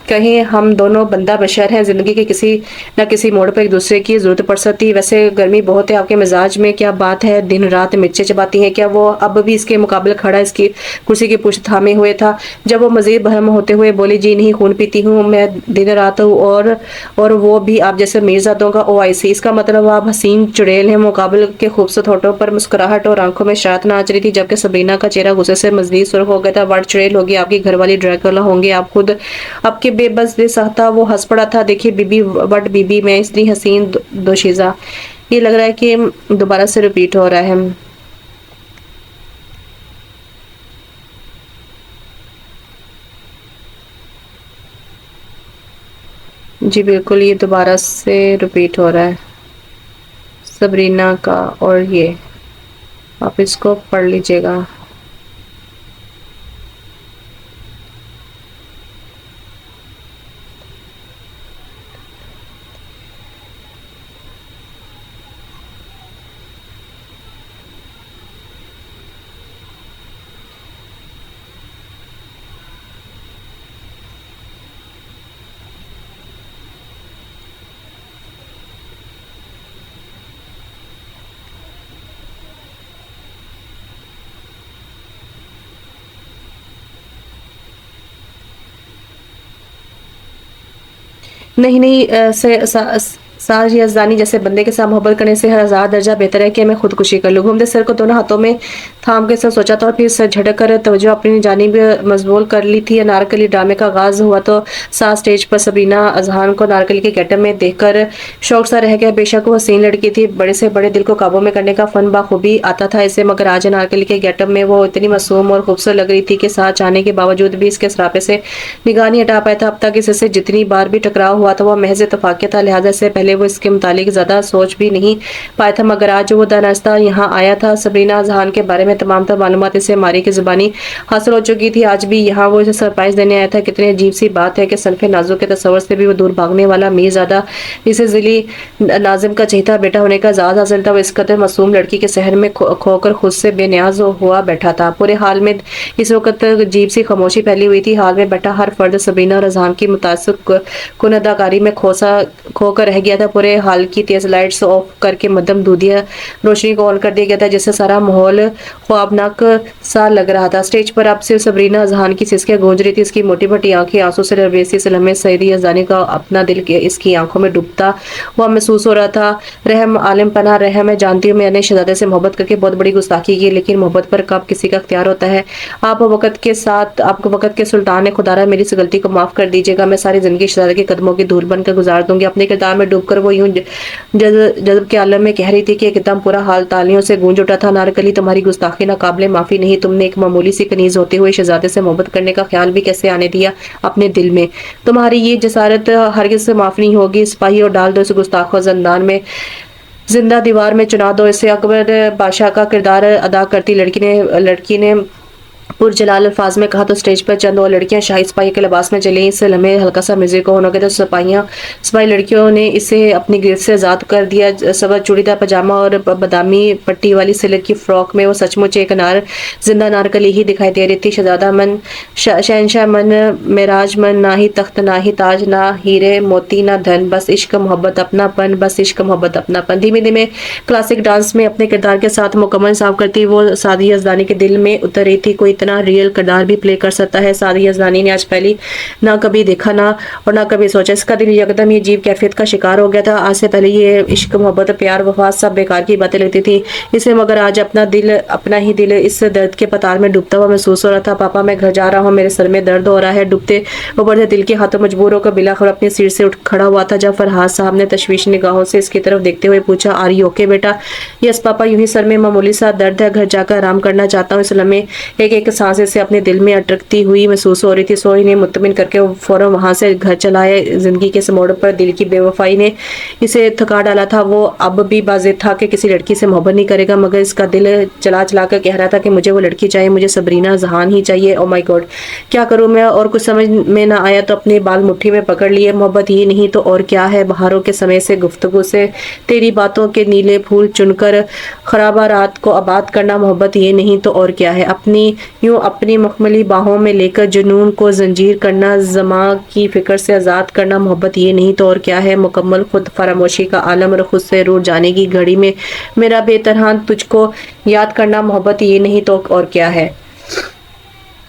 کہیں ہم دونوں بندہ بشر ہیں، زندگی کے کسی نہ کسی موڑ پر ایک دوسرے کی ضرورت پڑ سکتی۔ ویسے گرمی بہت ہے، آپ کے مزاج میں کیا بات ہے؟ دن رات مرچیں چباتی ہیں کیا؟ وہ اب بھی اس کے مقابل کھڑا اس کی کرسی کی پشت تھامے ہوئے تھا۔ جب وہ مزید برہم ہوتے ہوئے بولی، جی نہیں، خون پیتی ہوں میں دن رات، اور وہ بھی آپ جیسے میرزادوں کا OIC۔ اس کا مطلب آپ حسین چڑیل ہیں۔ مقابل کے خوبصورت ہونٹوں پر مسکراہٹ اور آنکھوں میں شرارت نہ آچ رہی تھی، جبکہ سبرینا کا چہرہ غصے سے مزید سرخ ہو گیا تھا۔ وٹ چڑیل ہوگی آپ کی گھر والی، ڈریکولا ہوں گے آپ خود۔ اب کے بے بس دے ساختہ وہ ہنس پڑا تھا۔ دیکھیے بی بی، وٹ بی بی، میں اتنی حسین دوشیزہ، یہ لگ رہا ہے کہ دوبارہ سے ریپیٹ ہو رہا ہے۔ جی بالکل، یہ دوبارہ سے ریپیٹ ہو رہا ہے سبرینا کا، اور یہ آپ اس کو پڑھ لیجئے گا۔ نہیں، ساز یزدانی جیسے بندے کے ساتھ محبت کرنے سے ہزار درجہ بہتر ہے کہ میں خودکشی کر لوں۔ گھومتے سر کو دونوں ہاتھوں میں تھام کے ساتھ سوچا تھا اور پھر سر جھٹک کر توجہ اپنی جانب مبذول کر لی تھی۔ انارکلی ڈرامے کا آغاز ہوا تو ساز سٹیج پر سبرینا اذہان کو انارکلی کے گیٹ اپ میں دیکھ کر شوق سا رہ گیا۔ بے شک وہ حسین لڑکی تھی، بڑے سے بڑے دل کو قابو میں کرنے کا فن بخوبی آتا تھا اسے، مگر آج انارکلی کے گیٹ اپ میں وہ اتنی معصوم اور خوبصورت لگ رہی تھی کہ ساتھ چاہنے کے باوجود بھی اس کے سراپے سے نگاہ نہیں ہٹا پایا تھا۔ اب تک اس سے جتنی بار بھی ٹکراؤ ہوا تھا وہ محض اتفاقیہ تھا، لہٰذا اس سے پہلے وہ اس کے متعلق زیادہ سوچ بھی نہیں پایا تھا، مگر آج وہ دانستہ یہاں آیا تھا۔ سبرینا اذہان کے بارے میں تمام تر معلومات اسے ماری کی زبانی حاصل ہو چکی تھی، آج بھی یہاں وہ اسے سرپرائز دینے آیا تھا۔ کتنی عجیب سی بات ہے کہ صنف نازک کے تصور سے بھی وہ دور بھاگنے والا میرزادہ، اسے ذیلی ناظم کا چہیتا بیٹا ہونے کا اعزاز حاصل تھا، وہ اس قدر معصوم لڑکی کے سحر میں کھو کر خود سے بے نیاز ہوا بیٹھا تھا۔ پورے حال میں اس وقت عجیب سی خاموشی پھیلی ہوئی تھی، حال میں بیٹھا ہر فرد سبرینا اور اذہان کی متاثر کن اداکاری میں کھو کر رہ گیا تھا۔ پورے حال کی تیز لائٹس آف کر کے مدھم دودھیا روشنی کو آن کر دیا گیا تھا، جس سے سارا ماحول خوابناک سا لگ رہا تھا۔ اسٹیج پر اب صرف سبرینا اذہان کی سسکیاں گونج رہی تھی، اس کی موٹی موٹی آنکھیں آنسو سے لبریز، اس لمحے سعید یزدانی کا اپنا دل اس کی آنکھوں میں ڈوبتا ہوا محسوس ہو رہا تھا۔ رحم عالم پناہ رحم ہے، جانتی ہوں میں نے شہزادے سے محبت کر کے بہت بڑی گستاخی کی، لیکن محبت پر کب کسی کا اختیار ہوتا ہے؟ آپ وقت کے سلطان نے، خدا را میری اس غلطی کو معاف کر دیجیے گا، میں ساری زندگی شہزادے کے قدموں کی دھول بن کر گزار دوں گی۔ اپنے کردار میں ڈوب کر وہ یوں جذب کے عالم میں کہہ رہی تھی کہ ایک دم پورا حال تالیوں سے گونج اٹھا تھا۔ نارکلی، تمہاری گستاخی ناقابل معافی نہیں، تم نے ایک معمولی سی کنیز ہوتے ہوئے شہزادے سے محبت کرنے کا خیال بھی کیسے آنے دیا اپنے دل میں؟ تمہاری یہ جسارت ہرگز معاف نہیں ہوگی۔ سپاہی اور ڈال دو اس گستاخ کو زندان میں، زندہ دیوار میں چنا دو اسے۔ اکبر بادشاہ کا کردار ادا کرتی لڑکی نے پرجلال الفاظ میں کہا تو اسٹیج پر چند اور لڑکیاں شاہی سپاہی کے لباس میں چلیں۔ اس لمحے ہلکا سا میوزک آن ہو گیا تو سپاہی لڑکیوں نے اسے اپنی گرفت سے آزاد کر دیا۔ سبز چوڑی دار پاجامہ اور بادامی پٹی والی سلک کی فراک میں وہ سچ مچ ایک زندہ نارکلی ہی دکھائی دے رہی تھی۔ شہزادہ من، شہنشاہ من، معراج من، نہ ہی تخت نہ ہی تاج، نہ ہیرے موتی نہ دھن، بس عشق محبت اپنا پن، بس عشق محبت اپنا پن۔ دھیمے دھیمے کلاسک ڈانس میں اپنے کردار کے ساتھ مکمل صاف کرتی وہ سعید یزدانی کے دل میں اتر رہی تھی۔ کوئی اتنا اپنا ریئل کردار بھی پلے کر سکتا ہے۔ سعدیہ یزدانی نے آج پہلی نہ کبھی دیکھا نہ اور نہ کبھی سوچا، اس کا دل یکدم یہ عجیب کیفیت کا شکار ہو گیا تھا۔ آج سے پہلے یہ عشق، محبت، پیار، وفا سب بیکار کی باتیں لگتی تھی اسے، مگر آج اپنا ہی دل اس درد کے پتال میں ڈوبتا ہوا محسوس ہو رہا تھا۔ پاپا میں گھر جا رہا ہوں، میرے سر میں درد ہو رہا ہے، ڈوبتے ابھرتے دل کے ہاتھوں مجبور ہو کر بلاخر اپنی سیٹ سے اٹھ کھڑا ہوا تھا جب فرحاد صاحب نے تشویش نگاہوں سے اس کی طرف دیکھتے ہوئے پوچھا، آر یو اوکے بیٹا؟ یس پاپا، یوں ہی سر میں معمولی سا درد ہے، گھر جا کر آرام کرنا چاہتا ہوں۔ اس لمحے ایک سانس اسے اپنے دل میں اٹکتی ہوئی محسوس ہو رہی تھی۔ سوئی نے مطمئن کر کے فوراً وہاں سے گھر چلا آیا۔ زندگی کے اس موڑ پر دل کی بے وفائی نے اسے تھکا ڈالا تھا۔ وہ اب بھی واضح تھا کہ کسی لڑکی سے محبت نہیں کرے گا، مگر اس کا دل چلا چلا کر کہہ رہا تھا کہ مجھے وہ لڑکی چاہیے، مجھے سبرینا ذہان ہی چاہیے۔ او مائی گاڈ، کیا کروں میں؟ اور کچھ سمجھ میں نہ آیا تو اپنے بال مٹھی میں پکڑ لیے۔ محبت یہ نہیں تو اور کیا ہے؟ بہاروں کے سمے سے گفتگو سے تیری باتوں کے نیلے پھول چن کر خرابہ رات کو آباد کرنا محبت یہ نہیں تو اور کیا ہے؟ اپنی مخملی باہوں میں لے کر جنون کو زنجیر کرنا، زماں کی فکر سے آزاد کرنا محبت یہ نہیں تو اور کیا ہے؟ مکمل خود فراموشی کا عالم اور خود سے روٹ جانے کی گھڑی میں میرا بے ترہاں تجھ کو یاد کرنا محبت یہ نہیں تو اور کیا ہے؟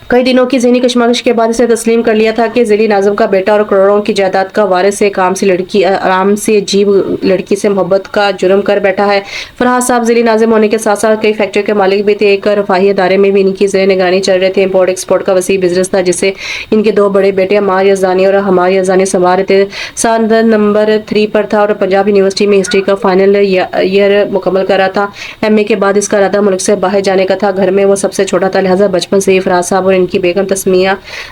کئی دنوں کی ذہنی کشمکش کے بعد اسے تسلیم کر لیا تھا کہ ذیلی ناظم کا بیٹا اور کروڑوں کی جائیداد کا وارث ایک آرام سے عجیب لڑکی سے محبت کا جرم کر بیٹھا ہے۔ فرحاد صاحب ذیلی ناظم ہونے کے ساتھ ساتھ کئی فیکٹریوں کے مالک بھی تھے۔ ایک رفاہی ادارے میں بھی ان کی زیر نگرانی چل رہے تھے۔ امپورٹ ایکسپورٹ کا وسیع بزنس تھا جسے ان کے دو بڑے بیٹے عمار یزدانی اور حمار یزدانی سنبھال رہے تھے۔ سال نمبر 3 پر تھا اور پنجاب یونیورسٹی میں ہسٹری کا فائنل ایئر مکمل کر رہا تھا۔ ایم اے کے بعد اس کا ارادہ ملک سے باہر جانے کا تھا۔ گھر میں وہ سب سے چھوٹا تھا، لہٰذا بچپن سے ہی فرحاد صاحب اور ان کی بیگم تسمیہ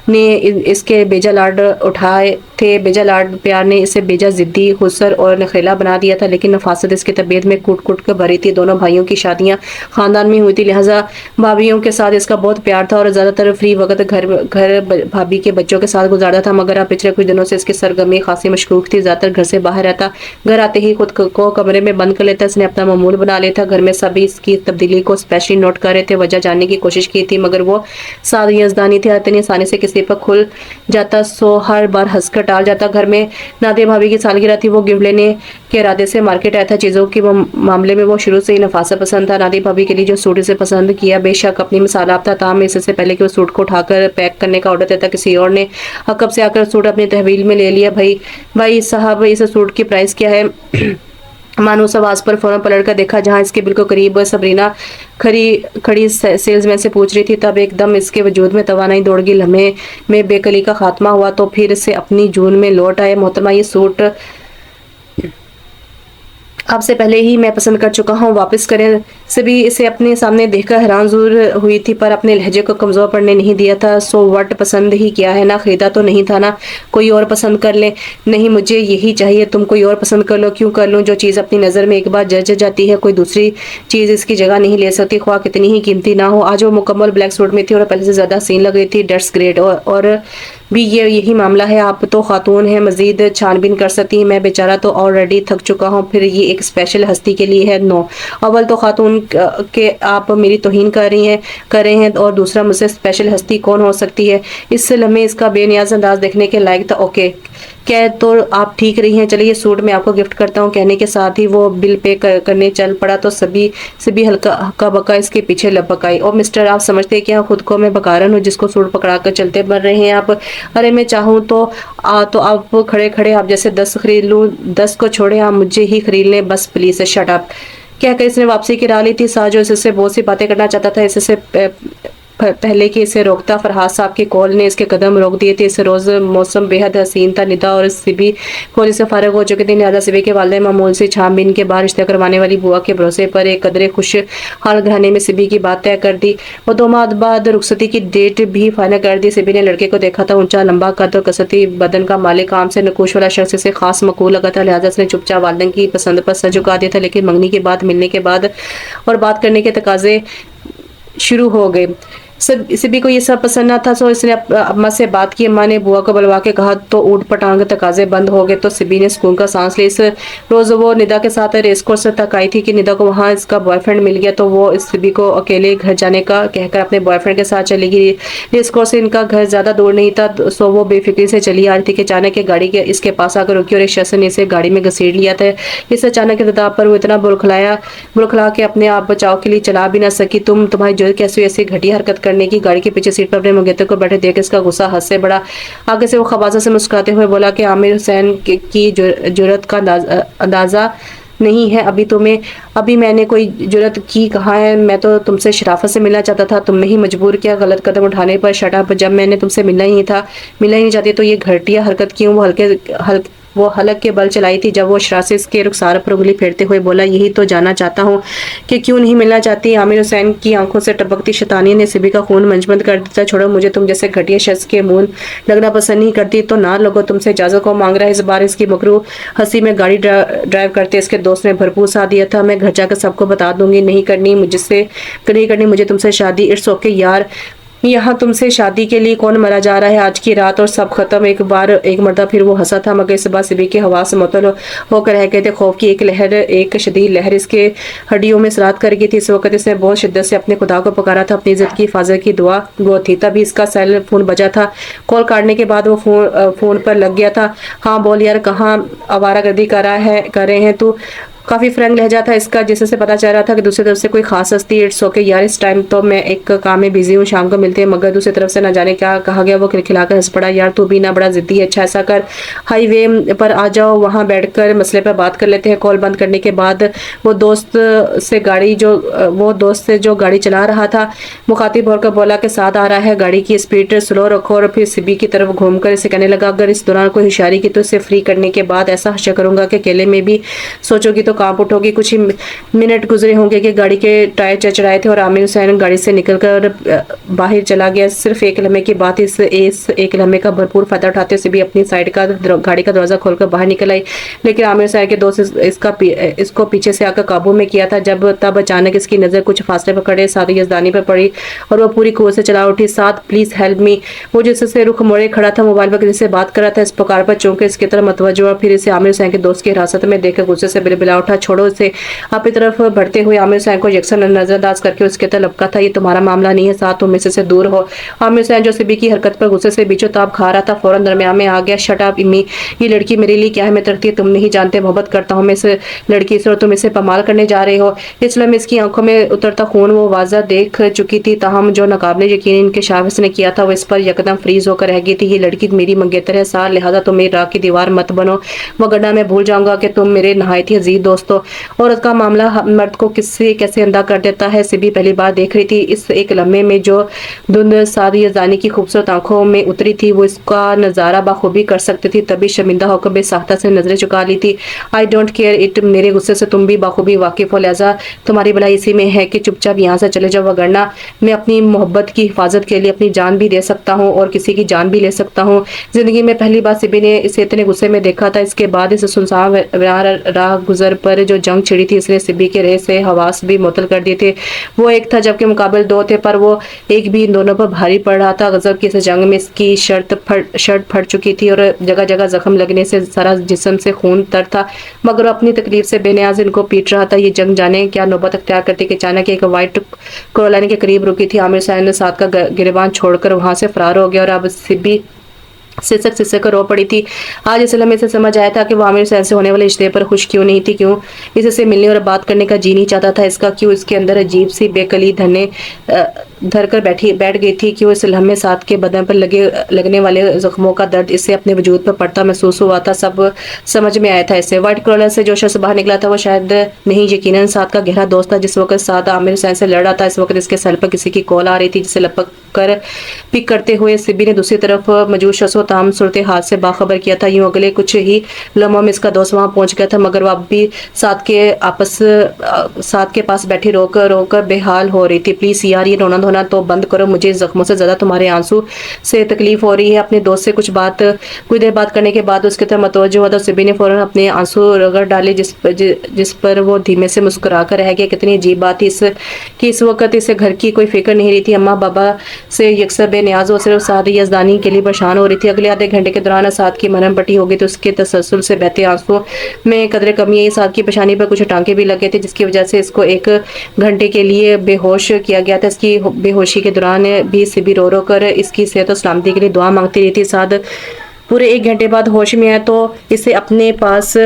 نے اس کے بیجا لاڈ اٹھائے تھے۔ بیجا لاڈ پیار نے اسے بیجا ضدی، خسر اور نخیلا بنا دیا تھا، لیکن نفاست اس کی طبیعت میں کوٹ کوٹ کر بھری تھی۔ دونوں بھائیوں کی شادیاں خاندان میں ہوئی تھی، لہٰذا بھابھیوں کے ساتھ اس کا بہت پیار تھا اور زیادہ تر فری وقت گھر بھابھی کے بچوں کے ساتھ گزارتا تھا۔ مگر اب پچھلے کچھ دنوں سے اس کی سرگرمی خاصی مشکوک تھی، زیادہ تر گھر سے باہر رہتا، گھر آتے ہی خود کو کمرے میں بند کر لیتا۔ اس نے اپنا معمول بنا لیا تھا۔ گھر میں سبھی اس کی تبدیلی کو اسپیشلی نوٹ کر رہے تھے، وجہ جاننے کی کوشش کی تھی، مگر وہ سعدیہ یزدانی تھی، اتنی آسانی سے کسی پر کھل جاتا سو ہر بار ہنس کر ٹال جاتا۔ گھر میں نادیہ بھابھی کی سالگرہ تھی، وہ گفٹ لینے کے ارادے سے مارکیٹ آیا تھا۔ چیزوں کے معاملے میں وہ شروع سے ہی نفاست پسند تھا۔ نادیہ بھابھی کے لیے جو سوٹ اسے پسند کیا بے شک اپنی مثالاب تھا، تاہم اس سے پہلے کہ وہ سوٹ کو اٹھا کر پیک کرنے کا آرڈر دیتا کسی اور نے حقب سے آ کر سوٹ اپنی تحویل میں لے لیا۔ بھائی صاحب، اس سوٹ کی پرائس کیا ہے؟ مانوس آواز پر فوراً پلٹ کر دیکھا جہاں اس کے بالکل قریب سبرینا کھڑی سیلز مین سے پوچھ رہی تھی، تب ایک دم اس کے وجود میں توانائی دوڑ گئی۔ لمحے میں بے کلی کا خاتمہ ہوا تو پھر سے اپنی جون میں لوٹ آئے۔ محترمہ، یہ سوٹ آپ سے پہلے ہی میں پسند کر چکا ہوں، واپس کریں۔ سبھی اسے اپنے سامنے دیکھ کر حیران ضرور ہوئی تھی، پر اپنے لہجے کو کمزور پڑنے نہیں دیا تھا۔ سو وٹ، پسند ہی کیا ہے؟ نہ خریدا تو نہیں تھا نا؟ کوئی اور پسند کر لیں۔ نہیں، مجھے یہی چاہیے، تم کوئی اور پسند کر لو۔ کیوں کر لوں؟ جو چیز اپنی نظر میں ایک بار جج جاتی ہے، کوئی دوسری چیز اس کی جگہ نہیں لے سکتی، خواہ کتنی ہی قیمتی نہ ہو۔ آج وہ مکمل بلیک سوٹ میں تھی اور پہلے سے زیادہ حسین لگ رہی تھی۔ That's great. اور بھی یہی معاملہ ہے، آپ تو خاتون ہیں، مزید چھان بین کر سکتی ہیں، میں بیچارہ تو آلریڈی تھک چکا ہوں۔ پھر یہ ایک اسپیشل ہستی کے لیے ہے؟ نو، اول تو خاتون کے آپ میری توہین کر رہے ہیں اور دوسرا مجھ سے اسپیشل ہستی کون ہو سکتی ہے؟ اس لمحے اس کا بے نیاز انداز دیکھنے کے لائق تھا۔ اوکے، کہہ تو آپ ٹھیک رہی ہیں، چلیے یہ سوٹ میں آپ کو گفٹ کرتا ہوں۔ کہنے کے ساتھ ہی وہ بل پے کرنے چل پڑا تو سبھی ہلکا بکا اس کے پیچھے لپک آئی۔ او مسٹر، آپ سمجھتے کیا خود کو میں بکارن ہوں جس کو سوٹ پکڑا کر چلتے بن رہے ہیں آپ؟ ارے میں چاہوں تو آپ کھڑے آپ جیسے 10 خرید لوں۔ 10 کو چھوڑے، آپ مجھے ہی خرید لیں بس، پلیز شٹ اپ۔ کہہ کر اس نے واپسی کی راہ لی تھی۔ ساجو اس سے بہت سی باتیں کرنا چاہتا تھا، اس سے پہلے کہ اسے روکتا فرحاد صاحب کی کال نے اس کے قدم روک دیے تھے۔ اس روز موسم بے حد حسین تھا۔ ندا اور سبھی کالج سے فارغ ہو چکے تھے، لہٰذا سبھی کے والدین معمول سے چھان بین کے بعد رشتہ کروانے والی بوا کے بھروسے پر ایک قدرے خوش حال گھرانے میں سبھی کی بات طے کر دی۔ وہ 2 ماہ بعد رخصتی کی ڈیٹ بھی فائنل کر دی۔ سبھی نے لڑکے کو دیکھا تھا، اونچا لمبا قد اور کثرتی بدن کا مالک، عام سے نقوش والا شخص اسے خاص مقبول لگا تھا، لہٰذا اس نے چپ چاپ والدین کی پسند پر سر جھکا دیا تھا۔ لیکن منگنی کے بعد، ملنے کے بعد اور بات کرنے کے تقاضے شروع ہو گئے۔ سبھی کو یہ سب پسند نہ تھا، سو اس نے اماں سے بات کی۔ اماں نے بوا کو بلوا کے کہا تو اوٹ پٹانگ تقاضے بند ہو گئے، تو سبھی نے سکون کا سانس لی۔ اس روز وہ ندا کے ساتھ ریس کورس تک آئی تھی کہ ندا کو وہاں اس کا بوائے فرینڈ مل گیا، تو وہ اس سبھی کو اکیلے گھر جانے کا کہہ کر اپنے بوائے فرینڈ کے ساتھ چلی گئی۔ ریس کورس سے ان کا گھر زیادہ دور نہیں تھا، سو وہ بے فکری سے چلی آ رہی تھی کہ اچانک ایک گاڑی اس کے پاس آ کر رکی اور ایک شخص نے اسے گاڑی میں گھسیٹ لیا تھا۔ اس اچانک ابتدا پر وہ اتنا بڑکھلا کے اپنے آپ بچاؤ کے لیے چلا بھی نہ سکی۔ تمہاری جرأت کیسے ایسی گھٹیا حرکت کرنے کی। گاڑی کے پیچھے سیٹ پر اپنے منگیتر کو بیٹھے دیکھ اس کا غصہ حد سے بڑا۔ آگے سے وہ خبازہ سے مسکراتے ہوئے بولا کہ عامر حسین کی جرأت کا اندازہ نہیں ہے ابھی میں نے کوئی جرأت کی کہاں ہے؟ میں تو تم سے شرافت سے ملنا چاہتا تھا، تم نے ہی مجبور کیا غلط قدم اٹھانے پر۔ شٹ اپ، جب میں نے تم سے ملنا ہی نہیں چاہتی تو یہ گھٹیا حرکت کیوں؟ وہ حلق کے بل چلائی تھی جب وہ شرارت سے اس کے رخسار پر انگلی پھیرتے ہوئے بولا، یہی تو جاننا چاہتا ہوں کہ کیوں نہیں ملنا چاہتی؟ عامر حسین کی آنکھوں سے ٹپکتی شیطانی نے سبی کا خون منجمد کر دیتا۔ چھوڑو مجھے، تم جیسے گھٹیا شخص کے منہ لگنا پسند نہیں کرتی تو نہ لگو، تم سے اجازت کو مانگ رہا ہے۔ اس بار اس کی مکروہ ہنسی میں گاڑی ڈرائیو کرتے اس کے دوست نے بھرپور ساتھ دیا تھا۔ میں گھر جا کر سب کو بتا دوں گی، نہیں کرنی مجھے تم سے شادی۔ اٹس اوکے یار، یہاں تم سے شادی کے لیے کون مرا جا رہا ہے؟ آج کی رات اور سب ختم۔ ایک مرتبہ پھر وہ ہنسا تھا، مگر اس بار سبی کے حواس معطل ہو کر رہ گئے تھے۔ خوف کی ایک شدید لہر اس کے ہڈیوں میں سرات کر گئی تھی۔ اس وقت اس نے بہت شدت سے اپنے خدا کو پکارا تھا، اپنی عزت کی حفاظت کی دعا گو تھی۔ تبھی اس کا سیل فون بجا تھا۔ کال کاٹنے کے بعد وہ فون پر لگ گیا تھا۔ ہاں بول یار، کہاں آوارہ گردی کر رہے ہیں تو؟ کافی فرنگ لہجہ تھا اس کا، جس سے پتا چل رہا تھا کہ دوسری طرف سے کوئی خاص ہستی۔ اٹس اوکے یار، اس ٹائم تو میں ایک کام میں بزی ہوں، شام کو ملتے ہیں۔ مگر دوسری طرف سے نہ جانے کیا کہا گیا، وہ کھلکھلا کر ہنس پڑا۔ یار تو بھی نہ بڑا ضدی ہے، اچھا ایسا کر ہائی وے پر آ جاؤ، وہاں بیٹھ کر مسئلے پر بات کر لیتے ہیں۔ کال بند کرنے کے بعد وہ دوست سے جو گاڑی چلا رہا تھا مخاطب ہو کر بولا کہ ساتھ آ رہا ہے، گاڑی کی سپیڈ سلو رکھو۔ اور پھر سبی کی طرف گھوم کر اسے کہنے لگا، اگر اس دوران کوئی ہوشیاری کی تو اسے فری کرنے کے بعد ایسا حشر کروں گا کہ اکیلے میں بھی سوچو گی تو کانپ اٹھو گی۔ کچھ ہی منٹ گزرے ہوں گے کہ گاڑی کے ٹائر چرچرائے تھے اور عامر حسین گاڑی سے نکل کر باہر چلا گیا۔ صرف ایک لمحے کی بات، اس ایک لمحے کا بھرپور فائدہ اٹھاتے ہوئے سبی اپنی سائیڈ کا گاڑی کا دروازہ کھول کر باہر نکل آئی، لیکن عامر حسین کے دوست اس کو پیچھے سے آ کر قابو میں کیا تھا۔ تب اچانک اس کی نظر کچھ فاصلے پر کھڑے ساتھ یزدانی پر پڑی اور وہ پوری قوت سے چلا اٹھی، ساتھ پلیز ہیلپ می۔ وہ جس سے رخ موڑے کھڑا تھا، موبائل پر کسی سے بات کر رہا تھا۔ اس پکار پر چونکہ اس کی طرف متوجہ ہوا، پھر اسے عامر حسین کے دوست کی حراست میں دیکھ کر غصے سے بلبلا اٹھا۔ چھوڑو اسے، اپنی طرف بڑھتے ہوئے عامر حسین کو یکسر نظر انداز کر کے اس کے طرف لپکا تھا، یہ تمہارا معاملہ نہیں ہے، ساتھ تم اس سے دور ہو۔ عامر حسین جو سبی کی حرکت پر غصے سے بیچو تاب کھا رہا تھا، فوراً درمیان میں آ گیا۔ شٹ اپ امی، یہ لڑکی میرے لیے کیا اہمیت رکھتی ہے تم نہیں جانتے، محبت کرتا ہوں میں اس لڑکی سے اور تم اسے پامال کرنے جا رہے ہو۔ اس لمحے اس کی آنکھوں میں اترتا خون وہ واضح دیکھ چکی تھی، تاہم جو ناقابل یقین انکشاف اس نے کیا تھا وہ اس پر یکدم فریز ہو کر رہ گئی تھی۔ یہ لڑکی میری منگیتر ہے سار، لہذا تم میری راہ کی دیوار مت بنو، وگرنہ میں بھول جاؤں گا کہ تم میرے نہایت ہی عزیز دوست ہو۔ عورت کا معاملہ مرد کو کیسے اندھا کر دیتا ہے، سبی پہلی بار دیکھ رہی تھی۔ اس ایک لمحے میں جو دھند سعد یزدانی کی خوبصورت آنکھوں میں اتری تھی وہ اس کا نظارہ بخوبی کر سکتی تھی، تبھی شرمندہ ہو کر بے ساختہ سے نظریں چکا لی تھی۔ آئی ڈونٹ کیئر اٹ، میرے غصے سے تم بھی بخوبی واقف ہو، لہذا تمہاری بھلائی اسی میں ہے کہ چپ چاپ یہاں سے چلے جاؤ، وگرنہ میں اپنی محبت کی حفاظت کے لیے اپنی جان بھی دے سکتا ہوں اور کسی کی جان بھی لے سکتا ہوں۔ زندگی میں پہلی بار سبی نے اسے اتنے غصے میں دیکھا تھا۔ اس کے بعد اس سنسان راہ گزر پر جو جنگ چھڑی تھی اس نے سبی کے رہ سے حواس بھی معطل کر دیے تھے۔ وہ ایک تھا جبکہ مقابل دو تھے، پر وہ ایک بھی ان دونوں پر بھاری پڑ رہا تھا۔ غضب کی اس جنگ میں اس کی شرٹ پھٹ چکی تھی اور جگہ جگہ زخم لگنے سے سارا جسم سے خون تر تھا، مگر وہ اپنی تکلیف سے بے نیاز ان کو پیٹ رہا تھا۔ یہ جنگ جانے کیا نوبت اختیار کرتی کہ اچانک ایک وائٹ کیرولاین کے قریب رکی تھی۔ عامر حسین نے ساتھ کا گریبان چھوڑ کر وہاں سے فرار ہو گیا اور اب سبی سسک کر رو پڑی تھی۔ آج اس لمحے سے سمجھ آیا تھا کہ وہ عامر حسین سے ہونے والے رشتے پر خوش کیوں نہیں تھی، کیوں اسے سے ملنے اور بات کرنے کا جی نہیں چاہتا تھا، اس کا کیوں اس کے اندر عجیب سی بے کلی دھر کر بیٹھ گئی تھی، کیوں اس لمحے ساتھ کے بدن پر لگنے والے زخموں کا درد اسے اپنے وجود پر پڑتا محسوس ہوا تھا۔ سب سمجھ میں آیا تھا اسے۔ وائٹ کیرولاین سے جو شخص باہر نکلا تھا وہ شاید نہیں یقیناً ساتھ کا گہرا دوست تھا۔ جس وقت ساتھ عامر حسین سے لڑ رہا تھا اس وقت اس کے سیل پر کسی کی کال آ رہی تھی، جسے لپک کر پک کرتے ہوئے سبی نے دوسری طرف موجود شخص کو تمام صورتحال سے باخبر کیا تھا۔ یوں اگلے کچھ ہی لمحوں میں اس کا دوست وہاں پہنچ گیا تھا، مگر وہ اب بھی ساتھ کے پاس بیٹھی رو کر بے حال ہو رہی تھی۔ پلیز یار، یہ رونا دھونا تو بند کرو، مجھے اس زخموں سے زیادہ تمہارے آنسو سے تکلیف ہو رہی ہے۔ اپنے دوست سے کچھ دیر بات کرنے کے بعد اس کی طرف متوجہ ہوا تو سبی نے فوراً اپنے آنسو رگڑ ڈالے، جس پر وہ دھیمے سے مسکرا کر رہ گیا۔ کتنی عجیب بات تھی کہ اس وقت اسے گھر کی کوئی فکر نہیں رہی تھی، اماں بابا سے یکسر بے نیاز، وہ صرف سعد یزدانی کے لیے پریشان ہو رہی تھی۔ اگلے آدھے گھنٹے کے دوران سعد کی مرہم پٹی ہو گئی تو اس کے تسلسل سے بہتے آنسو میں قدرے کمی آئی۔ سعد کی پیشانی پر کچھ ٹانکے بھی لگے تھے جس کی وجہ سے اس کو ایک گھنٹے کے لیے بے ہوش کیا گیا تھا۔ اس کی بے ہوشی کے دوران بھی سبی رو کر اس کی صحت و سلامتی کے لیے دعا مانگتی رہی تھی۔ سعد پورے ایک گھنٹے بعد ہوش میں آیا تو اسے اپنے پاس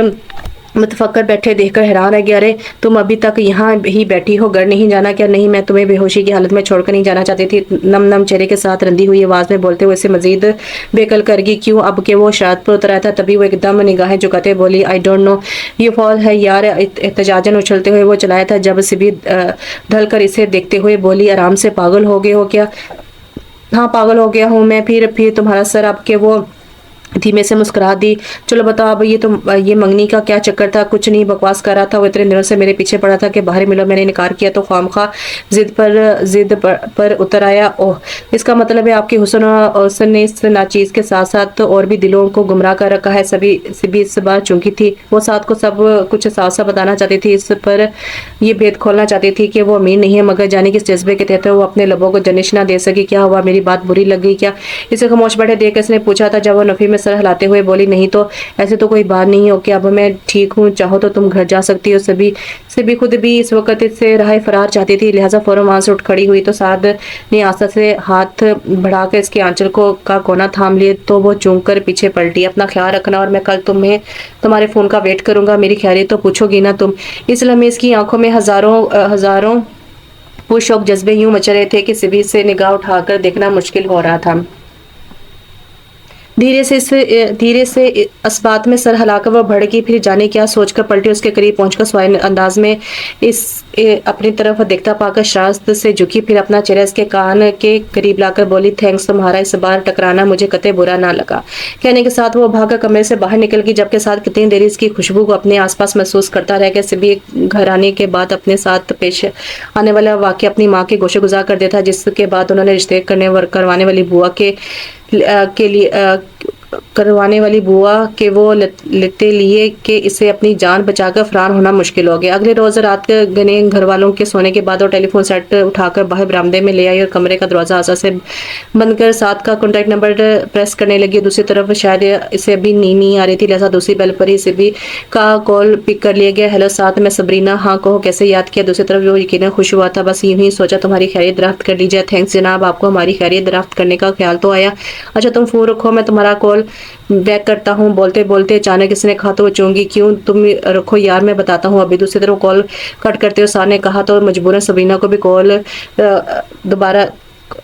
متفکر بیٹھے دیکھ کر حیران رہ گیا، ارے تم ابھی تک یہاں ہی بیٹھی ہو، گھر نہیں جانا کیا؟ نہیں، میں تمہیں بے ہوشی کی حالت میں چھوڑ کر نہیں جانا چاہتی تھی، نم نم چہرے کے ساتھ رندی ہوئی آواز میں بولتے ہوئے اسے مزید بےقل کر گئی۔ کیوں؟ اب کہ وہ شرارت پر اتر آیا تھا تبھی وہ ایک دم نگاہیں جھکاتے بولی، آئی ڈونٹ نو، یہ فال ہے یار۔ احتجاجاً اچھلتے ہوئے وہ چلایا تھا جب سبھی ڈھل کر اسے دیکھتے ہوئے بولی، آرام سے، پاگل ہو گئے ہو کیا؟ ہاں پاگل ہو گیا ہوں میں، پھر تمہارا سر؟ اب کہ وہ دھیمے سے مسکرا دی، چلو بتاؤ اب یہ منگنی کا کیا چکر تھا؟ کچھ نہیں، بکواس کر رہا تھا، وہ اتنے دنوں سے میرے پیچھے پڑا تھا کہ باہر ملو، میں نے انکار کیا تو خوامخواہ ضد پر اتر آیا۔ اوہ، اس کا مطلب ہے آپ کے حسن نے اس ناچیز کے ساتھ ساتھ اور بھی دلوں کو گمراہ کر رکھا ہے۔ سبھی اس بار چونکی تھی، وہ ساتھ کو سب کچھ صاف صاف بتانا چاہتی تھی، اس پر یہ بھید کھولنا چاہتی تھی کہ وہ امیر نہیں ہے، مگر جانے کس جذبے کے تحت وہ اپنے لبوں کو جنش نہ دے سکی۔ کیا ہوا؟ میری بات بری لگ گئی کیا؟ اسے خاموش بیٹھے دیکھ اس نے پوچھا تھا، جب وہ نفی میں سر ہلاتے ہوئے بولی، نہیں تو ایسے تو کوئی بات نہیں ہے کہ اب میں ٹھیک ہوں، چاہو تو تم گھر جا سکتی ہو۔ سبھی خود بھی اس وقت اس سے راہ فرار چاہتی تھی، لہٰذا فوراً وہاں سے اٹھ کھڑی ہوئی تو سعد نے آستہ سے ہاتھ بڑھا کر اس کے آنچل کا کونا تھام لیے تو وہ چونک کر پیچھے پلٹی۔ اپنا خیال رکھنا، اور میں کل تمہارے فون کا ویٹ کروں گا، میری خیریت تو پوچھو گی نا تم؟ اس لمحے اس کی آنکھوں میں ہزاروں پرشوق جذبے یوں مچ رہے تھے کہ سبھی سے نگاہ اٹھا کر دیکھنا مشکل ہو رہا تھا۔ دھیرے سے اس بات میں سر ہلا کر وہ بھڑکی، پھر جانے کیا سوچ کر پلٹی۔ اس کے قریب پہنچ کر سوال انداز میں اپنی طرف دیکھتا پا کر شرارت سے جھکی، پھر اپنا چہرہ اس کے کان کے قریب لا کر بولی، تھینکس، تمہارا اس بار ٹکرانا مجھے قطعی برا نہ لگا۔ کہنے کے ساتھ وہ بھاگ کر کمرے سے باہر نکل گئی، جبکہ ساتھ کتنی دیر اس کی خوشبو کو اپنے آس پاس محسوس کرتا رہ گیا۔ سبھی گھر آنے کے بعد اپنے ساتھ پیش آنے والا واقعہ اپنی ماں کے گوشے گزار کر دیتا، جس کے بعد انہوں نے رشتے کروانے والی بوا کے وہ لتے لیے کہ اسے اپنی جان بچا کر فرار ہونا مشکل ہو گیا۔ اگلے روز رات گنے گھر والوں کے سونے کے بعد وہ ٹیلی فون سیٹ اٹھا کر باہر برآمدے میں لے آئی اور کمرے کا دروازہ آسا سے بند کر ساتھ کا کانٹیکٹ نمبر پریس کرنے لگی۔ دوسری طرف شاید اسے ابھی نیند نہیں آ رہی تھی، لہٰذا دوسری بیل پر ہی سبھی کا کال پک کر لیا گیا۔ ہیلو ساتھ، میں سبرینا، ہاں کہو، کیسے یاد کیا؟ دوسری طرف وہ یقیناً خوش ہوا تھا، بس یوں ہی سوچا تمہاری خیریت دریافت کر لی جائے۔ تھینکس جناب، آپ کو ہماری خیریت دریافت کرنے کا خیال تو آیا۔ اچھا تم فون رکھو، میں تمہارا کال بیک کرتا ہوں۔ بولتے بولتے اچانک اس نے کہا تو وہ چونگی، کیوں؟ تم رکھو یار، میں بتاتا ہوں ابھی۔ دوسری طرف کال کٹ کرتے ہوئے سار نے کہا تو مجبوراً سبرینا کو بھی کال دوبارہ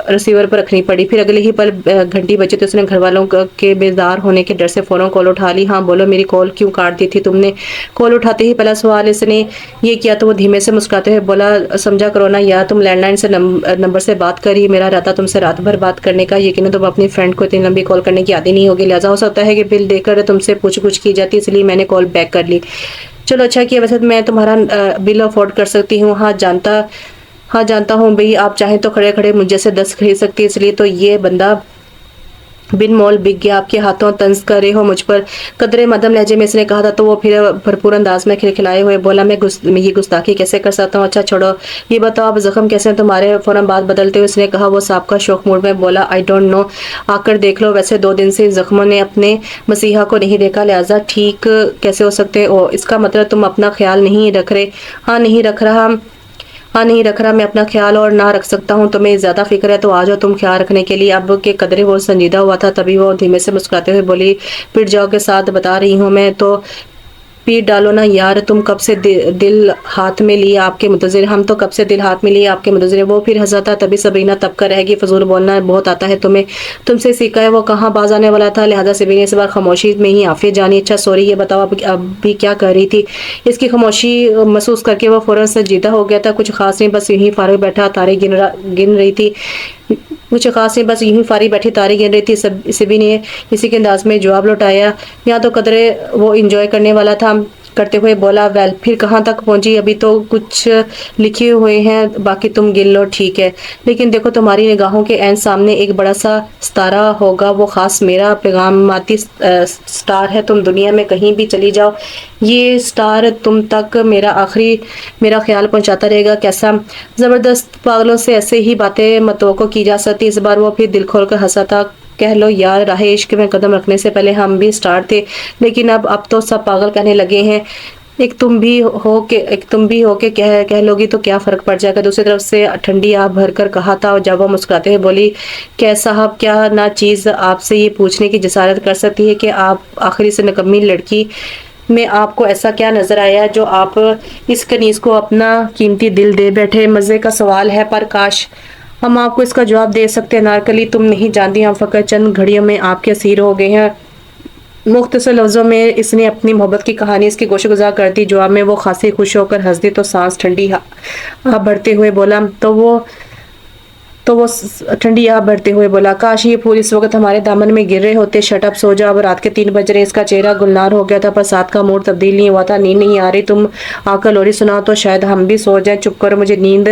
ریسیور پر رکھنی پڑی۔ پھر اگلے ہی پل گھنٹی بجی تو اس نے گھر والوں کے بیدار ہونے کے ڈر سے فوراً کال اٹھا لی۔ ہاں بولو، میری کال کیوں کاٹ دی تھی تم نے؟ کال اٹھاتے ہی پہلا سوال اس نے یہ کیا تو وہ دھیمے سے مسکراتے ہوئے بولا، سمجھا کرو نا یار، تم لینڈ لائن سے نمبر سے بات کر رہی، میرا ارادہ تم سے رات بھر بات کرنے کا، یقیناً تم اپنی فرینڈ کو اتنی لمبی کال کرنے کی عادی نہیں ہوگی، لہٰذا ہو سکتا ہے کہ بل دے کر تم سے پوچھ گچھ کی جاتی، اس لیے میں نے کال بیک کر لی۔ چلو اچھا کیا، ویسے میں تمہارا بل افورڈ کر سکتی ہوں۔ ہاں جانتا ہوں بھئی، آپ چاہیں تو کھڑے کھڑے مجھ جیسے 10 خرید سکتی، اس لیے تو یہ بندہ بن مول بک گیا، آپ کے ہاتھوں طنز کر رہے ہو مجھ پر، قدرے مدھم لہجے میں اس نے کہا تھا تو وہ پھر بھرپور انداز میں کھلکھلائے ہوئے بولا، میں یہ گستاخی کیسے کر سکتا ہوں؟ اچھا چھوڑو، یہ بتاؤ اب زخم کیسے ہیں تمہارے؟ فوراً بات بدلتے ہوئے اس نے کہا، وہ سابقہ شوق موڈ میں بولا، آئی ڈونٹ نو، آ کر دیکھ لو، ویسے 2 دن سے ان زخموں نے اپنے مسیحا کو نہیں دیکھا، لہٰذا ٹھیک کیسے ہو سکتے؟ او، اس کا مطلب تم اپنا خیال نہیں رکھ رہے؟ ہاں نہیں رکھ رہا، میں اپنا خیال اور نہ رکھ سکتا ہوں، تمہیں زیادہ فکر ہے تو آ جاؤ تم خیال رکھنے کے لیے۔ اب کے قدرے وہ سنجیدہ ہوا تھا تبھی وہ دھیمے سے مسکراتے ہوئے بولی، پٹ جاؤ کے ساتھ بتا رہی ہوں میں تو پیٹ ڈالو نا یار، تم کب سے دل ہاتھ میں لیے آپ کے منتظر، ہم تو کب سے دل ہاتھ میں لیے آپ کے منتظر۔ وہ پھر ہنسا تھا، تبھی سبرینا تب کر رہ گئی، فضول بولنا بہت آتا ہے تمہیں، تم سے سیکھا ہے، وہ کہاں باز آنے والا تھا، لہٰذا سبرینا نے اس بار خاموشی میں ہی عافیت جانی۔ اچھا سوری، یہ بتاؤ اب بھی کیا کر رہی تھی؟ اس کی خاموشی محسوس کر کے وہ فوراً سنجیدہ ہو گیا تھا، کچھ خاص نہیں، بس یوں ہی فارغ بیٹھا تارے گن رہی تھی، تارے گن رہی تھی۔ سبھی نے اسی کے انداز میں جواب لوٹایا، یہاں تو قدرے وہ انجوائے کرنے والا تھا، کرتے ہوئے بولا، ویل پھر کہاں تک پہنچی؟ ابھی تو کچھ لکھے ہوئے ہیں، باقی تم گن لو، ٹھیک ہے؟ لیکن دیکھو تمہاری نگاہوں کے عین سامنے ایک بڑا سا ستارہ ہوگا، وہ خاص میرا پیغاماتی سٹار ہے، تم دنیا میں کہیں بھی چلی جاؤ یہ سٹار تم تک میرا خیال پہنچاتا رہے گا۔ کیسا زبردست، پاگلوں سے ایسے ہی باتیں متوقع کی جا سکتی۔ اس بار وہ پھر دل کھول کر ہنسا تھا، کہہ لو یار، راہ عشق میں قدم رکھنے سے پہلے ہم بھی سٹار تھے، لیکن اب تو سب پاگل کہنے لگے ہیں، ایک تم بھی ہو کے کہہ لوگی تو کیا فرق پڑ جائے گا؟ دوسری طرف سے ٹھنڈی آب بھر کر کہا تھا، اور جب وہ مسکراتے ہوئے بولی، کہ صاحب کیا نہ چیز آپ سے یہ پوچھنے کی جسارت کر سکتی ہے کہ آپ آخری سے نکمی لڑکی میں آپ کو ایسا کیا نظر آیا جو آپ اس کنیز کو اپنا قیمتی دل دے بیٹھے؟ مزے کا سوال ہے، پر کاش ہم آپ کو اس کا جواب دے سکتے۔ انارکلی، تم نہیں جانتی، ہم فقط چند گھڑیوں میں آپ کے اسیر ہو گئے ہیں۔ مختصر لفظوں میں اس نے اپنی محبت کی کہانی اس کی گوشہ گزار کر دی۔ جواب میں وہ خاصی خوش ہو کر ہنس دی تو سانس ٹھنڈی بھرتے ہوئے بولا ٹھنڈی آہ بھرتے ہوئے بولا، کاش یہ پھول اس وقت ہمارے دامن میں گر رہے ہوتے۔ شٹ اپ، سو جا، اب رات کے 3 بج رہے۔ اس کا چہرہ گلنار ہو گیا تھا پر ساتھ کا موڈ تبدیل نہیں ہوا تھا۔ نیند نہیں آ رہی؟ تم آ کر لوری سناؤ تو شاید ہم بھی سو جائیں۔ چپ کرو، مجھے نیند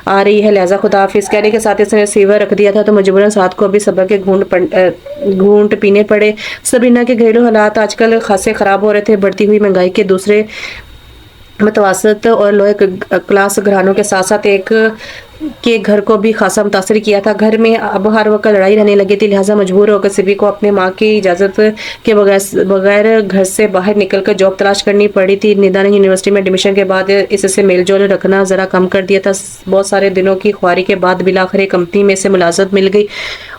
آ رہی ہے، لہذا خدا حافظ۔ کہنے کے ساتھ اس نے ریسیور رکھ دیا تھا تو مجبوراً ساتھ کو بھی صبر کے گھونٹ پینے پڑے۔ سبرینا کے گھریلو حالات آج کل خاصے خراب ہو رہے تھے۔ بڑھتی ہوئی مہنگائی کے دوسرے متوسط اور لوئر کلاس گھرانوں کے ساتھ ساتھ ایک کے گھر کو بھی خاصا متاثر کیا تھا۔ گھر میں اب ہر وقت لڑائی رہنے لگی تھی، لہٰذا مجبور ہو کر سبی کو اپنے ماں کی اجازت کے بغیر گھر سے باہر نکل کر جاب تلاش کرنی پڑی تھی۔ ندا نے یونیورسٹی میں ایڈمیشن کے بعد اس سے میل جول رکھنا ذرا کم کر دیا تھا۔ بہت سارے دنوں کی خواری کے بعد بالآخر ایک کمپنی میں سے ملازمت مل گئی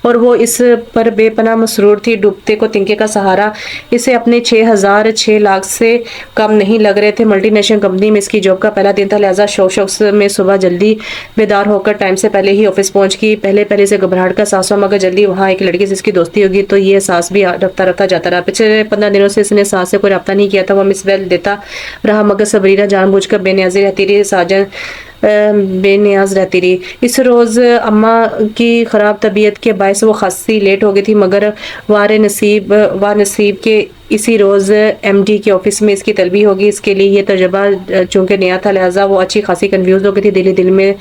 اور وہ اس پر بے پناہ مسرور تھی۔ ڈوبتے کو تنکے کا سہارا اسے اپنے 6 لاکھ سے کم نہیں لگ رہے تھے۔ ملٹی نیشنل کمپنی میں اس کی جاب کا پہلا دن تھا، لہٰذا شوق میں صبح جلدی بیدار ہو کر ٹائم سے پہلے ہی آفس پہنچ گئی۔ پہلے سے گھبراہٹ کا احساس ہوا، مگر جلدی وہاں ایک لڑکی سے اس کی دوستی ہوگی تو یہ احساس بھی رفتہ جاتا رہا۔ پچھلے 15 دنوں سے اس نے ساس سے کوئی رابطہ نہیں کیا تھا۔ وہ مس بیل دیتا رہا مگر سبرینا جان بوجھ کر بے نیازی رہتی رہی۔ ساجن بے نیاز رہتی رہی۔ اس روز اماں کی خراب طبیعت کے باعث وہ خاصی لیٹ ہو گئی تھی، مگر وار نصیب کے اسی روز ایم ڈی کے آفس میں اس کی طلبی ہوگی۔ اس کے لیے یہ تجربہ چونکہ نیا تھا، لہٰذا وہ اچھی خاصی کنفیوز ہو گئی تھی۔ دل میں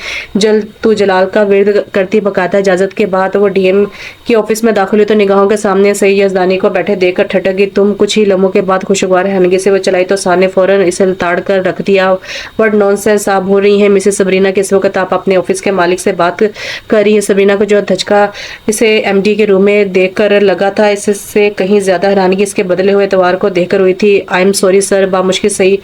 جلال کا ورد کرتی باقاعدہ اجازت کے بعد وہ ڈی ایم کے آفس میں داخل ہوئی تو نگاہوں کے سامنے سید یزدانی کو بیٹھے دیکھ کر ٹھٹک گئی۔ تم کچھ ہی لمحوں کے بعد خوشگوار حیرانگی سے وہ چلائی تو سار نے فوراً اسے تاڑ کر رکھ دیا۔ وٹ نان سینس آپ بول رہی ہیں مسز سبرینا کہ اس وقت آپ اپنے آفس کے مالک سے بات کر رہی ہیں؟ سبرینا کو جو دھچکا اسے ایم ڈی کے روم میں دیکھ کر لگا تھا اس سے کہیں زیادہ حیرانگی اس کے بدلے ہوئے اتوار کو دیکھ کر ہوئی تھی۔ آئی ایم سوری سر، بامشکل صحیح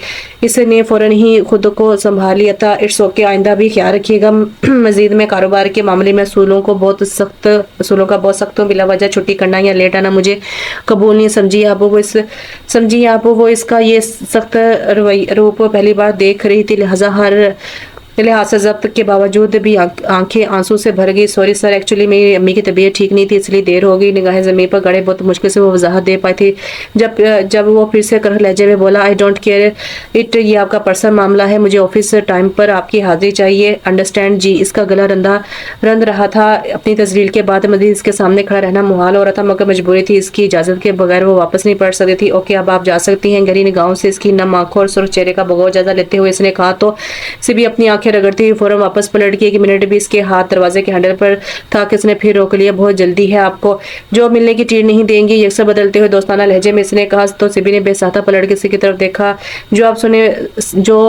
اس نے فوراً ہی خود کو سنبھال لیا تھا۔ اٹس اوکے، آئندہ بھی خیال رکھیے گا۔ مزید میں کاروبار کے معاملے میں اصولوں کا بہت سخت بلا وجہ چھٹی کرنا یا لیٹ آنا مجھے قبول نہیں۔ سمجھیے آپ وہ اس کا یہ سخت روپ پہلی بار دیکھ رہی تھی، لحاظ سے ضبط کے باوجود بھی آنکھیں آنسو سے بھر گئی۔ سوری سر، ایکچولی میری امی کی طبیعت ٹھیک نہیں تھی اس لیے دیر ہو گئی۔ نگاہیں زمین پر گڑے بہت مشکل سے وہ وضاحت دے پائی تھی۔ جب وہ پھر سے کرہ لہجے میں بولا، آئی ڈونٹ کیئر اٹ، یہ آپ کا پرسنل معاملہ ہے، مجھے آفس ٹائم پر آپ کی حاضری چاہیے، انڈرسٹینڈ جی۔ اس کا گلا رند رہا تھا۔ اپنی تزلیل کے بعد مزید اس کے سامنے کھڑا رہنا محال ہو رہا تھا، مگر مجبوری تھی، اس کی اجازت کے بغیر وہ واپس نہیں پلٹ سکتی تھی۔ اوکے، اب آپ جا سکتی ہیں۔ گہری نگاہوں سے اس کی نم آنکھوں اور سرخ چہرے کا بغور جائزہ لیتے ہوئے اس نے کہا تو سبھی اپنی آنکھیں رگڑتی ہوئی فوراً واپس پلٹ گئی۔ 1 منٹ بھی اس کے ہاتھ دروازے کے ہینڈل پر تھا کہ اس نے پھر روک لیا۔ بہت جلدی ہے آپ کو جو ملنے کی ٹریٹ نہیں دیں گی، یکساں بدلتے ہوئے دوستانہ لہجے میں اس نے کہا تو سبھی نے بے ساختہ پلٹ کے اس کی طرف دیکھا جو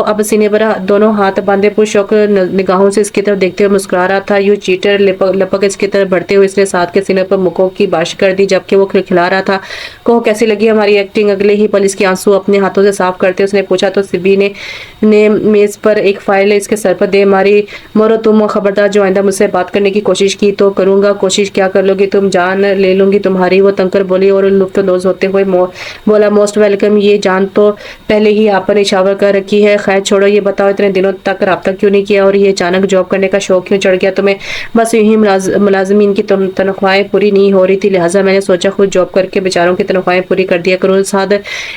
اب سینے پر دونوں ہاتھ باندھے پرشوق نگاہوں سے اس کی طرف دیکھتے ہوئے مسکرا رہا تھا۔ یو چیٹر، لپک اس کی طرف بڑھتے ہوئے اس نے ساتھ کے سینے پر مکوں کی بارش کر دی جبکہ وہ کھلکھلا رہا تھا۔ کہو کیسی لگی ہماری ایکٹنگ؟ اگلے ہی پل اس کے آنسو اپنے ہاتھوں سے صاف کرتے اس نے پوچھا تو سبھی نے میز پر ایک فائل اس کے سر پر دے ماری۔ مورو تم خبردار، جو آئندہ مجھ سے بات کرنے کی کوشش کی تو کروں گا۔ کوشش کیا کر لو گی تم؟ جان لے لوں گی تمہاری، وہ تنکر بولی اور لطف اندوز ہوتے ہوئے بولا، موسٹ ویلکم، یہ جان تو پہلے ہی آپ پر نشاور کر رکھی ہے۔ خیر چھوڑو، یہ بتاؤ اتنے دنوں تک رابطہ کیوں نہیں کیا اور یہ اچانک جاب کرنے کا شوق کیوں چڑھ گیا تمہیں؟ بس یوں ہی ملازمین کی تنخواہیں پوری نہیں ہو رہی تھی، لہٰذا میں نے سوچا خود جاب کر کے بیچاروں کی تنخواہیں پوری کر دیا کروں۔ سعد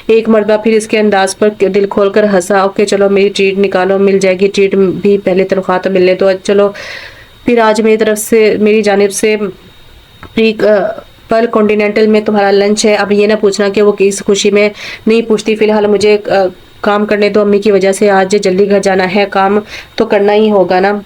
ایک مرتبہ پھر اس کے انداز پر دل کھول کر ہنسا۔ اوکے چلو، میری ٹریٹ نکالو، مل جائے گی ٹریٹ بھی، پہلے تنخواہ تو ملنے دو۔ چلو پھر آج میری جانب سے پر کانٹیننٹل میں تمہارا لنچ ہے۔ اب یہ نہ پوچھنا کہ وہ کس خوشی میں نہیں پوچھتی، فی الحال مجھے کام کرنے دو، امی کی وجہ سے آج جلدی گھر جانا ہے، کام تو کرنا ہی ہوگا نا۔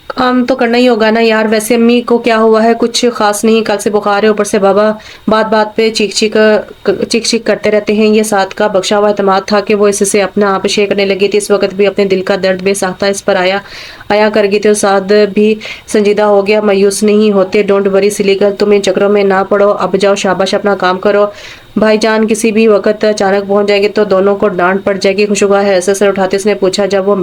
کام تو کرنا ہی ہوگا نا یار، ویسے امی کو کیا ہوا ہے؟ کچھ خاص نہیں، کل سے بخار ہے، اوپر سے بابا بات پہ چیخ چیخ کرتے رہتے ہیں۔ یہ ساتھ کا بخشا ہوا اعتماد تھا کہ وہ اس سے اپنا آپ شیئر کرنے لگی تھی۔ اس وقت بھی اپنے دل کا درد بے ساختہ اس پر آیا کر گئی تھی اور سعد بھی سنجیدہ ہو گیا۔ مایوس نہیں ہوتے، ڈونٹ وری سلی گرل، تم ان چکروں میں نہ پڑو، اب جاؤ شاباش اپنا کام کرو۔ بھائی جان کسی بھی وقت اچانک پہنچ جائیں گے تو دونوں کو ڈانٹ پڑ جائے گی۔ خوشگوار حیرت سر اٹھاتے اس نے پوچھا جب وہ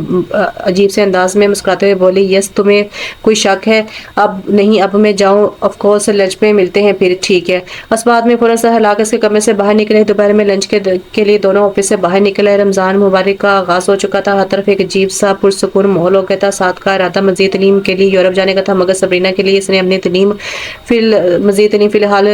عجیب سے انداز میں مسکراتے ہوئے بولی، یس تمہیں کوئی شک ہے؟ اب نہیں، اب میں جاؤں؟ آف کورس، لنچ میں ملتے ہیں پھر۔ ٹھیک ہے۔ اس بات میں فوراً سر ہلا کر اس کے کمرے سے باہر نکلے۔ دوپہر میں لنچ کے لیے دونوں آفس سے باہر نکلے۔ رمضان مبارک کا آغاز ہو چکا تھا، ہر طرف ایک عجیب سا پرسکون ماحول ہو گیا تھا۔ سعد کا ارادہ مزید تعلیم کے لیے یورپ جانے کا تھا، مگر سبرینا کے لیے اس نے اپنی مزید تعلیم فی الحال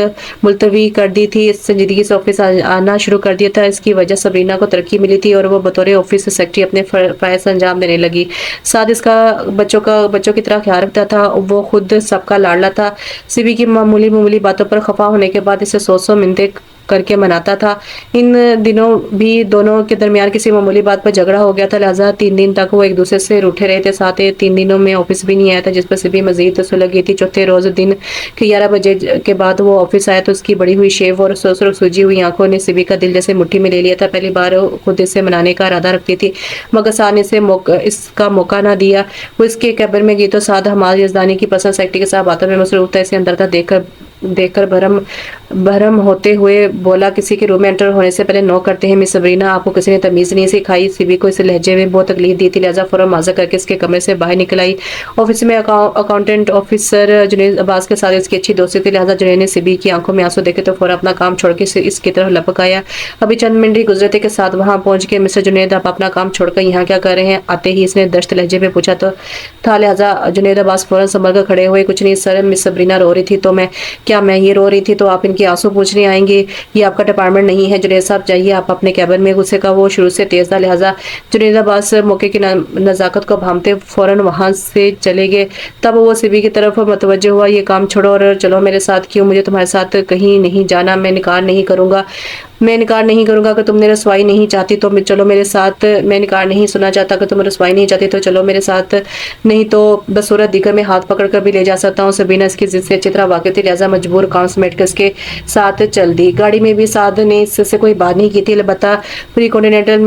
ملتوی کر دی تھی۔ سنجیدگی سے آفس آنا شروع کر دیا تھا۔ اس کی وجہ سبرینا کو ترقی ملی تھی اور وہ بطور آفس سیکرٹری اپنے فرائض انجام دینے لگی۔ سعد اس کا بچوں کی طرح خیال رکھتا تھا، وہ خود سب کا لاڈلا تھا۔ سبی کی معمولی باتوں پر خفا ہونے کے بعد اسے 100 منتیں کر کے مناتا تھا۔ ان دنوں بھی دونوں کے درمیان کسی معمولی بات پر جھگڑا ہو گیا تھا، لہٰذا 3 دن تک وہ ایک دوسرے سے روٹھے رہے تھے۔ ساتھ ہی 3 دنوں میں آفس بھی نہیں آیا تھا، جس پر سبی مزید سلگ گئی تھی۔ چوتھے روز دن کے 11 بجے کے بعد وہ آفس آیا تو اس کی بڑی ہوئی شیو اور سرخ سوجی ہوئی آنکھوں نے سبی کا دل جیسے مٹھی میں لے لیا تھا۔ پہلی بار خود اسے منانے کا ارادہ رکھتی تھی، مگر سعد نے اس کا موقع نہ دیا۔ وہ اس کے کیبن میں گئی تو سعد حماد یزدانی کی پرسنل سیکرٹری کے ساتھ باتوں میں مصروف تھا۔ اسے اندر تک دیکھ کر بھرم ہوتے ہوئے بولا، کسی کے روم میں انٹر ہونے سے پہلے نوک کرتے ہیں مس سبرینا، آپ کو کسی نے تمیز نہیں سکھائی؟ سبی کو اس لہجے میں بہت تکلیف دی تھی، لہٰذا فوراً معذرت کر کے اس کے کمرے سے باہر نکل آئی۔ آفس میں اکاؤنٹنٹ آفیسر جنید عباس کے ساتھ اس کی اچھی دوستی تھی، لہٰذا جنید نے سبی کی آنکھوں میں آنسو دیکھے تو فوراً اپنا کام چھوڑ کے اس کی طرف لپک آیا۔ ابھی چند منٹ ہی گزرے تھے کہ ساتھ وہاں پہنچ کے، مسٹر جنید آپ اپنا کام چھوڑ کر یہاں کیا کر رہے ہیں؟ آتے ہی اس نے دشت لہجے میں پوچھا تو تھا، لہٰذا جنید عباس فوراً سنبھل کر کھڑے ہوئے۔ کچھ نہیں سر، مس سبرینا رو رہی تھی تو میں یہ رو رہی تھی تو آپ ان کی آنسو پوچھنے آئیں گے؟ یہ آپ کا ڈپارٹمنٹ نہیں ہے جنید صاحب، جائیے آپ اپنے کیبن میں۔ غصے کا وہ شروع سے تیز تھا، لہٰذا جنید عباس موقع کی نزاکت کو بھانپتے فوراً وہاں سے چلے گئے۔ تب وہ سبی کی طرف متوجہ ہوا، یہ کام چھوڑو اور چلو میرے ساتھ۔ کیوں؟ مجھے تمہارے ساتھ کہیں نہیں جانا، میں انکار نہیں کروں گا کہ تم نے رسوائی نہیں چاہتی تو چلو میرے ساتھ۔ میں انکار نہیں سننا چاہتا کہ تم رسوائی نہیں چاہتی تو چلو میرے ساتھ، نہیں تو بصورت دیگر میں ہاتھ پکڑ کر بھی لے جا سکتا ہوں۔ سبرینا اس کی ضد سے اچھی طرح واقف تھی، لہٰذا مجبور کام سمیٹ کر اس کے ساتھ چل دی۔ گاڑی میں بھی سعد نے اس سے کوئی بات نہیں کی تھی، البتہ پری کانٹیننٹل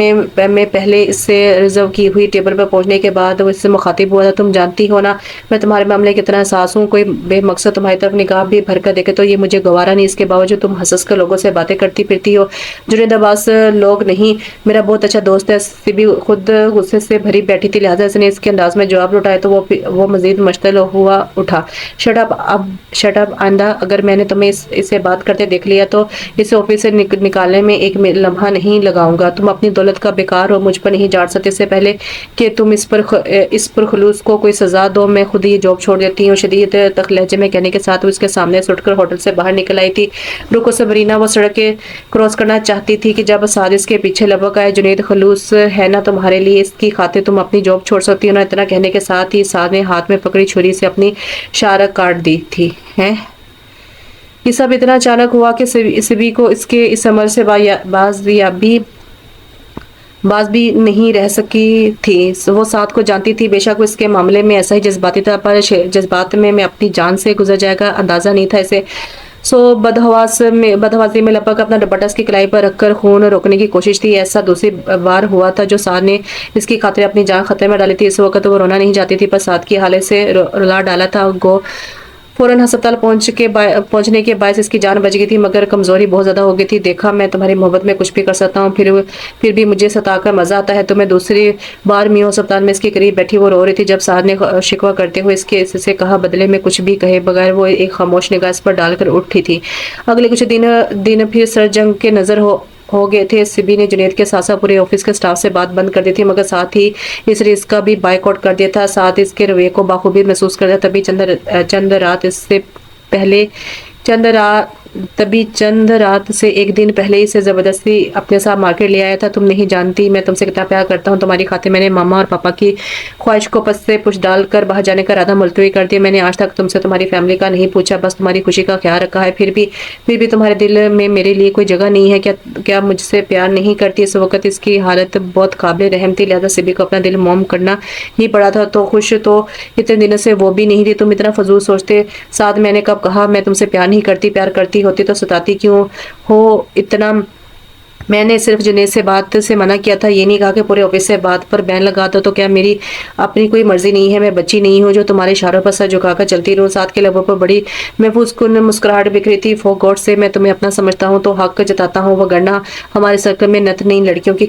میں پہلے اس سے ریزرو کی ہوئی ٹیبل پر پہنچنے کے بعد وہ اس سے مخاطب ہوا تھا، تم جانتی ہو نا میں تمہارے معاملے کتنا حساس ہوں، کوئی بے مقصد تمہاری طرف نگاہ بھی بھر کر دیکھے تو یہ مجھے گوارا نہیں، اس کے باوجود تم ہنس کر لوگوں سے باتیں کرتی پھرتی ہو۔ جنید عباس لوگ نہیں، میرا بہت اچھا دوست ہے۔ سبی خود غصے سے بھری بیٹھی تھی، لہٰذا اس نے اس کے انداز میں جواب لوٹایا تو وہ مزید مشتعل ہوا اٹھا، شٹ اپ، آئندہ اگر میں نے تمہیں اسے بات کرتے دیکھ لیا تو اسے آفس سے نکالنے میں ایک لمحہ نہیں لگاؤں گا۔ تم اپنی دولت کا بیکار اور مجھ پر نہیں جھاڑ سکتے، اس سے پہلے کہ تم اس پر خلوص کو کوئی سزا دو میں خود ہی جاب چھوڑ دیتی ہوں۔ شدید تلخ لہجے میں کہنے کے ساتھ وہ اس کے سامنے سے اٹھ کر ہوٹل سے باہر نکل آئی تھی۔ رکو سبرینا، وہ سڑک کے کراس کرنا چاہتی تھی کہ جب سعد اس کے پیچھے لپک آئے، جنید خلوص ہے نا تمہارے لیے، اس کی خاطر تم اپنی جاب چھوڑ سکتی ہو نا؟ اتنا کہنے کے ساتھ ہی سعد نے ہاتھ میں پکڑی چھری سے اپنی شارک کاٹ دی تھی۔ یہ سب اتنا اچانک ہوا کہ سبی کو اس کے اس عمل سے باز بھی نہیں رہ سکی تھی۔ وہ سعد کو جانتی تھی، بے شک وہ اس کے معاملے میں ایسا ہی جذباتی تھا، پر جذبات میں اپنی جان سے گزر جائے گا اندازہ نہیں تھا اسے۔ بدحواسی میں لپک اپنا دوپٹہ اس کی کلائی پر رکھ کر خون روکنے کی کوشش تھی۔ ایسا دوسری بار ہوا تھا جو سعد نے اس کی خاطر اپنی جان خطرے میں ڈالی تھی۔ اس وقت وہ رونا نہیں چاہتی تھی، پر سعد کی حالت سے رلا ڈالا تھا۔ فوراً ہسپتال پہنچنے کے باعث اس کی جان بچ گئی تھی، مگر کمزوری بہت زیادہ ہو گئی تھی۔ دیکھا، میں تمہاری محبت میں کچھ بھی کر سکتا ہوں، پھر بھی مجھے ستا کر مزہ آتا ہے تمہیں۔ دوسری بار میو ہسپتال میں اس کے قریب بیٹھی وہ رو رہی تھی جب سعد نے شکوہ کرتے ہوئے اس سے کہا، بدلے میں کچھ بھی کہے بغیر وہ ایک خاموش نگاہ اس پر ڈال کر اٹھی تھی۔ اگلے کچھ دن پھر سر جنگ کے نظر ہو گئے تھے۔ سبی نے جنید کے ساتھ پورے آفس کے سٹاف سے بات بند کر دی تھی، مگر ساتھ ہی اس رزق کا بھی بائیک آؤٹ کر دیا تھا۔ ساتھ اس کے رویے کو بخوبی محسوس کرتا، تبھی چند رات سے ایک دن پہلے اسے زبردستی اپنے ساتھ مارکیٹ لے آیا تھا۔ تم نہیں جانتی میں تم سے کتنا پیار کرتا ہوں، تمہاری خاطر میں نے ماما اور پاپا کی خواہش کو پس سے پش ڈال کر باہر جانے کا ارادہ ملتوی کر دیا۔ میں نے آج تک تم سے تمہاری فیملی کا نہیں پوچھا، بس تمہاری خوشی کا خیال رکھا ہے۔ پھر بھی تمہارے دل میں میرے لیے کوئی جگہ نہیں ہے کیا مجھ سے پیار نہیں کرتی؟ اس وقت اس کی حالت بہت قابل رحم تھی، لہٰذا سبی کو اپنا دل موم کرنا ہی پڑا تھا۔ تو خوش تو اتنے دنوں سے وہ بھی نہیں تھی، تم اتنا فضول سوچتے۔ سعد، میں نے کب کہا میں تم سے پیار نہیں کرتی؟ پیار کرتی ہوتی تو ستاتی کیوں ہو اتنا؟ میں نے صرف جنید سے بات سے منع کیا تھا، یہ نہیں کہا کہ پورے آفس سے بات پر بین لگا دو۔ تو کیا میری اپنی کوئی مرضی نہیں ہے؟ میں بچی نہیں ہوں جو تمہارے اشاروں پر سر جھکا کر چلتی رہوں۔ ساتھ کے لبوں پر بڑی محفوظ کن مسکراہٹ بکھری تھی۔ فور گاڈ سے میں تمہیں اپنا سمجھتا ہوں تو حق جتاتا ہوں، وگرنہ ہمارے سرکل میں نت نہیں لڑکیوں کی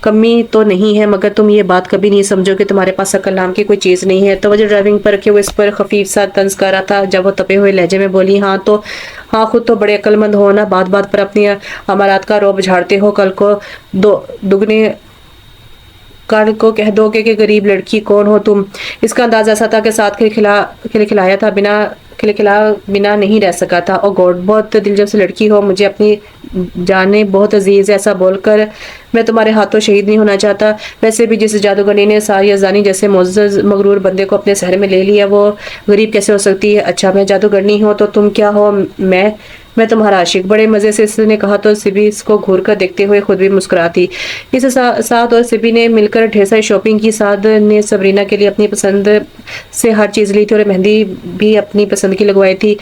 کمی تو نہیں ہے، مگر تم یہ بات کبھی نہیں سمجھو کہ تمہارے پاس عقل نام کی کوئی چیز نہیں ہے۔ توجہ ڈرائیونگ پر رکھے وہ اس پر خفیف سا طنز کر رہا تھا جب وہ تپے ہوئے لہجے میں بولی، ہاں خود تو بڑے عقل مند ہو نا، بات بات پر اپنی امارات کا رعب جھاڑتے ہو، کل کو کہہ دو کہ غریب لڑکی کون ہو تم۔ اس کا انداز ایسا تھا کہ ساتھ کھلکھلایا تھا کھلکھلا بنا نہیں رہ سکا تھا۔ او گاڈ، بہت دلچسپ لڑکی ہو، مجھے اپنی جانیں بہت عزیز ہے، ایسا بول کر میں تمہارے ہاتھوں شہید نہیں ہونا چاہتا۔ ویسے بھی جس جادوگرنی نے ساری ازانی جیسے معزز مغرور بندے کو اپنے سحر میں لے لیا، وہ غریب کیسے ہو سکتی ہے؟ اچھا میں جادوگرنی ہوں تو تم کیا ہو؟ میں تمہارا عاشق۔ بڑے مزے سے اس نے کہا تو سبی اس کو گھور کر دیکھتے ہوئے خود بھی مسکراتی۔ اس سعد اور سبی نے مل کر ڈھیر ساری شاپنگ کی۔ سعد نے سبرینا کے لیے اپنی پسند سے ہر چیز لی تھی اور مہندی بھی اپنی پسند کی لگوائی تھی،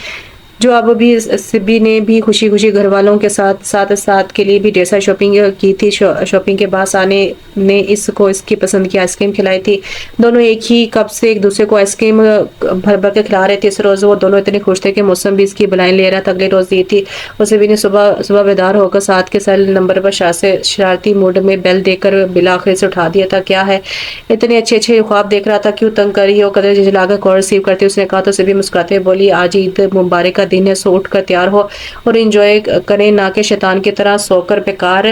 جو اب بھی سبی نے بھی خوشی خوشی گھر والوں کے ساتھ کے لیے بھی ڈھیر ساری شاپنگ کی تھی۔ شاپنگ کے بعد سانے نے اس کو اس کی پسند کی آئس کریم کھلائی تھی۔ دونوں ایک ہی کپ سے ایک دوسرے کو آئس کریم بھر بھر کے کھلا رہے تھے۔ اس روز وہ دونوں اتنے خوش تھے کہ موسم بھی اس کی بلائیں لے رہا تھا۔ اگلے روز دی تھی اور سبی نے صبح بیدار ہو کر ساتھ کے سیل نمبر پر شرارتی موڈ میں بیل دے کر بالآخر سے اٹھا دیا تھا۔ کیا ہے اتنے اچھے خواب دیکھ رہا تھا، کیوں تنگ کر رہی ہو؟ قدر جھجلا کر کال ریسیو کرتے اس نے کہا تو سبی مسکراتے ہوئے بولی، آج عید مبارک کا دن ہے، سو اٹھ کر تیار ہو اور انجوائے کریں، نہ کہ شیطان کی طرح سو کر بیکار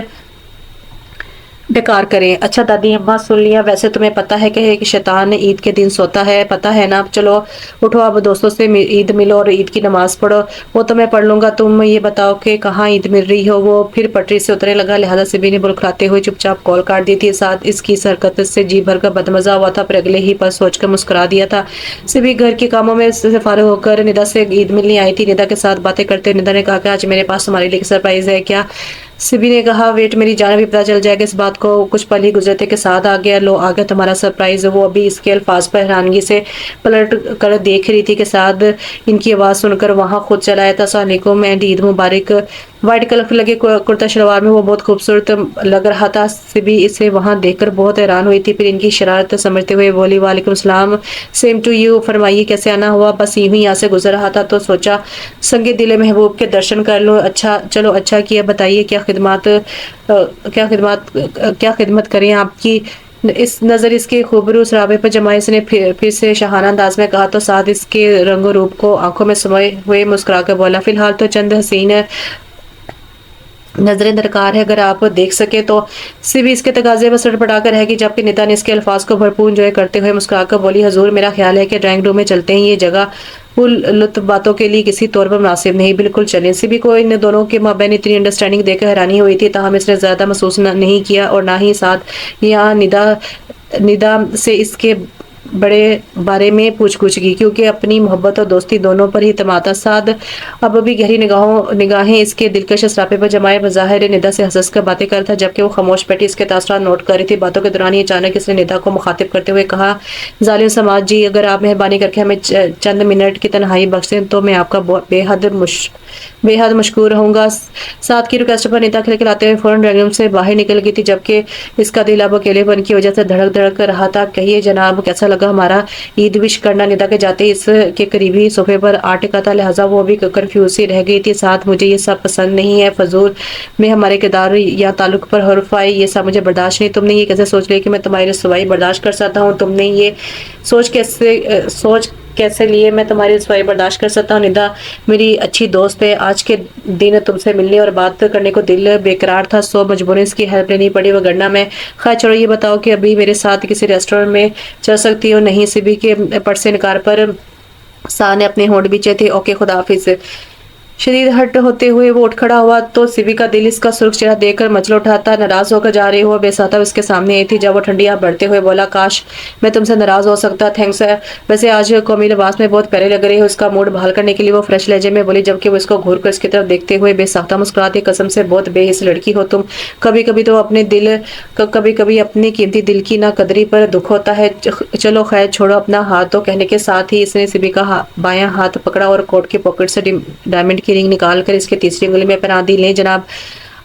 کریں۔ اچھا دادی اماں سن لیا، ویسے تمہیں پتہ ہے کہ شیطان عید کے دن سوتا ہے، پتہ ہے نا؟ چلو اٹھو اب دوستوں سے عید ملو اور عید کی نماز پڑھو۔ وہ تو میں پڑھ لوں گا، تم یہ بتاؤ کہ کہاں عید مل رہی ہو؟ وہ پھر پٹری سے اترنے لگا، لہذا سبی نے بلکھلاتے ہوئے چپ چاپ کال کاٹ دی تھی۔ ساتھ اس کی اس حرکت سے جی بھر کر بدمزہ ہوا تھا، پھر اگلے ہی پر سوچ کر مسکرا دیا تھا۔ سبی گھر کے کاموں میں سے فارغ ہو کر ندا سے عید ملنے آئی تھی۔ ندا کے ساتھ باتیں کرتے ندا نے کہا کہ آج میرے پاس تمہارے لیے ایک سرپرائز ہے۔ کیا؟ سبی نے کہا ویٹ، میری جان بھی پتہ چل جائے گا اس بات کو۔ کچھ پل ہی گزرے تھے کہ سعد آ گیا۔ لو آ گیا تمہارا سرپرائز۔ وہ ابھی اس کے الفاظ پر حیرانگی سے پلٹ کر دیکھ رہی تھی کہ سعد ان کی آواز سن کر وہاں خود چلا آیا تھا۔ السلام علیکم and Eid Mubarak. White colour لگے کرتا شلوار میں وہ بہت خوبصورت لگ رہا تھا۔ سبی اسے وہاں دیکھ کر بہت حیران ہوئی تھی، پھر ان کی شرارت سمجھتے ہوئے بولی، وعلیکم السلام، سیم ٹو یو، فرمائیے کیسے آنا ہوا؟ بس یوں ہی یہاں سے گزر رہا تھا تو سوچا سنگ دل محبوب کے درشن کر لوں۔ اچھا چلو اچھا کیا، بتائیے کیا خدمت کریں آپ کی؟ اس نظر اس کے خوبرو سرابے پر جمائے اس نے پھر سے شاہانہ انداز میں کہا تو سعد اس کے رنگ و روپ کو آنکھوں میں سموئے ہوئے مسکرا کر بولا، فی الحال تو چند حسین نظریں درکار ہے، اگر آپ دیکھ سکے تو۔ سبی اس کے تقاضے پر سر پڑا کر رہ گئی، جبکہ ندا نے اس کے الفاظ کو بھرپور انجوائے کرتے ہوئے مسکرا کر بولی، حضور میرا خیال ہے کہ ڈرائنگ روم میں چلتے ہیں، یہ جگہ لطف باتوں کے لیے کسی طور پر مناسب نہیں، بالکل چلیں۔ سبی کو ان دونوں کے مابین اتنی انڈرسٹینڈنگ دیکھ کر حیرانی ہوئی تھی، تاہم اس نے زیادہ محسوس نہیں کیا اور نہ ہی ساتھ یہاں ندا سے اس کے بارے میں پوچھ گچھ کی، کیونکہ اپنی محبت اور دوستی دونوں پر ہی اعتماد تھا۔ سعد اب بھی گہری نگاہیں اس کے دلکش سراپے پر جمائے بظاہر ندا سے ہنس کر باتیں کرتا، جبکہ وہ خاموش بیٹھی اس کے تاثرات نوٹ کر رہی تھی۔ باتوں کے دوران ہی اچانک اس نے ندا کو مخاطب کرتے ہوئے کہا، ظالم سماج جی، اگر آپ مہربانی کر کے ہمیں چند منٹ کی تنہائی بخشیں تو میں آپ کا بے حد مشکور رہوں گا۔ سعد کی ریکویسٹ پر ندا کھلکھلاتے ہوئے فوراً ڈرائنگ روم سے باہر نکل گئی تھی، جبکہ اس کا دل اب اکیلے پن کی وجہ سے دھڑک رہا تھا۔ کہیے جناب، کیسا لگا ہمارا عید وش کرنا؟ ندا کے جاتے اس کے قریبی صوفے پر آ ٹکا تھا، لہٰذا وہ بھی کنفیوز سی رہ گئی تھی۔ ساتھ مجھے یہ سب پسند نہیں ہے، فضول میں ہمارے کردار یا تعلق پر حرف آئے، یہ سب مجھے برداشت نہیں۔ تم نے یہ کیسے سوچ لیا کہ میں تمہاری رسوائی برداشت کر سکتا ہوں؟ تم نے یہ سوچ کیسے لیے میں تمہاری رسوائی برداشت کر سکتا ہوں؟ ندا میری اچھی دوست ہے، آج کے دن تم سے ملنے اور بات کرنے کو دل بےقرار تھا، سو مجبوراً اس کی ہیلپ لینی پڑی، وگرنہ میں خیر چھوڑو، یہ بتاؤ کہ ابھی میرے ساتھ کسی ریسٹورنٹ میں چل سکتی ہو؟ نہیں، سبی کے پٹ سے انکار پر سعد نے اپنے ہونٹ بیچے تھے۔ اوکے، خدا حافظ۔ شدید ہٹ ہوتے ہوئے وہ اٹھ کھڑا ہوا تو سبی کا دل اس کا سرخ چہرہ دیکھ کر مچل اٹھا تھا۔ ناراض ہو کر جا رہی ہو؟ بے ساتھ اس کے سامنے آئی تھی جب وہ ٹھنڈی آنکھ بڑھتے ہوئے بولا، کاش میں تم سے ناراض ہو سکتا۔ تھینکس، ویسے آج قومی لباس میں بہت پیارے لگ رہی ہو۔ اس کا موڈ بحال کرنے کے لیے وہ فریش لہجے میں بولی، جبکہ وہ اس کو گھور کر اس کی طرف دیکھتے ہوئے بے ساختہ مسکراتی، قسم سے بہت بے حس لڑکی ہو تم۔ کبھی کبھی اپنے قیمتی دل کی نا قدری پر دکھ ہوتا ہے۔ چلو خیر چھوڑو اپنا ہاتھ تو، کہنے کے ساتھ ہی اس نے سبی کا بایاں ہاتھ پکڑا اور کوٹ کی پاکٹ سے ڈائمنڈ کی رنگ نکال کر اس کے تیسری انگلی میں پہنا دی۔ لیں جناب،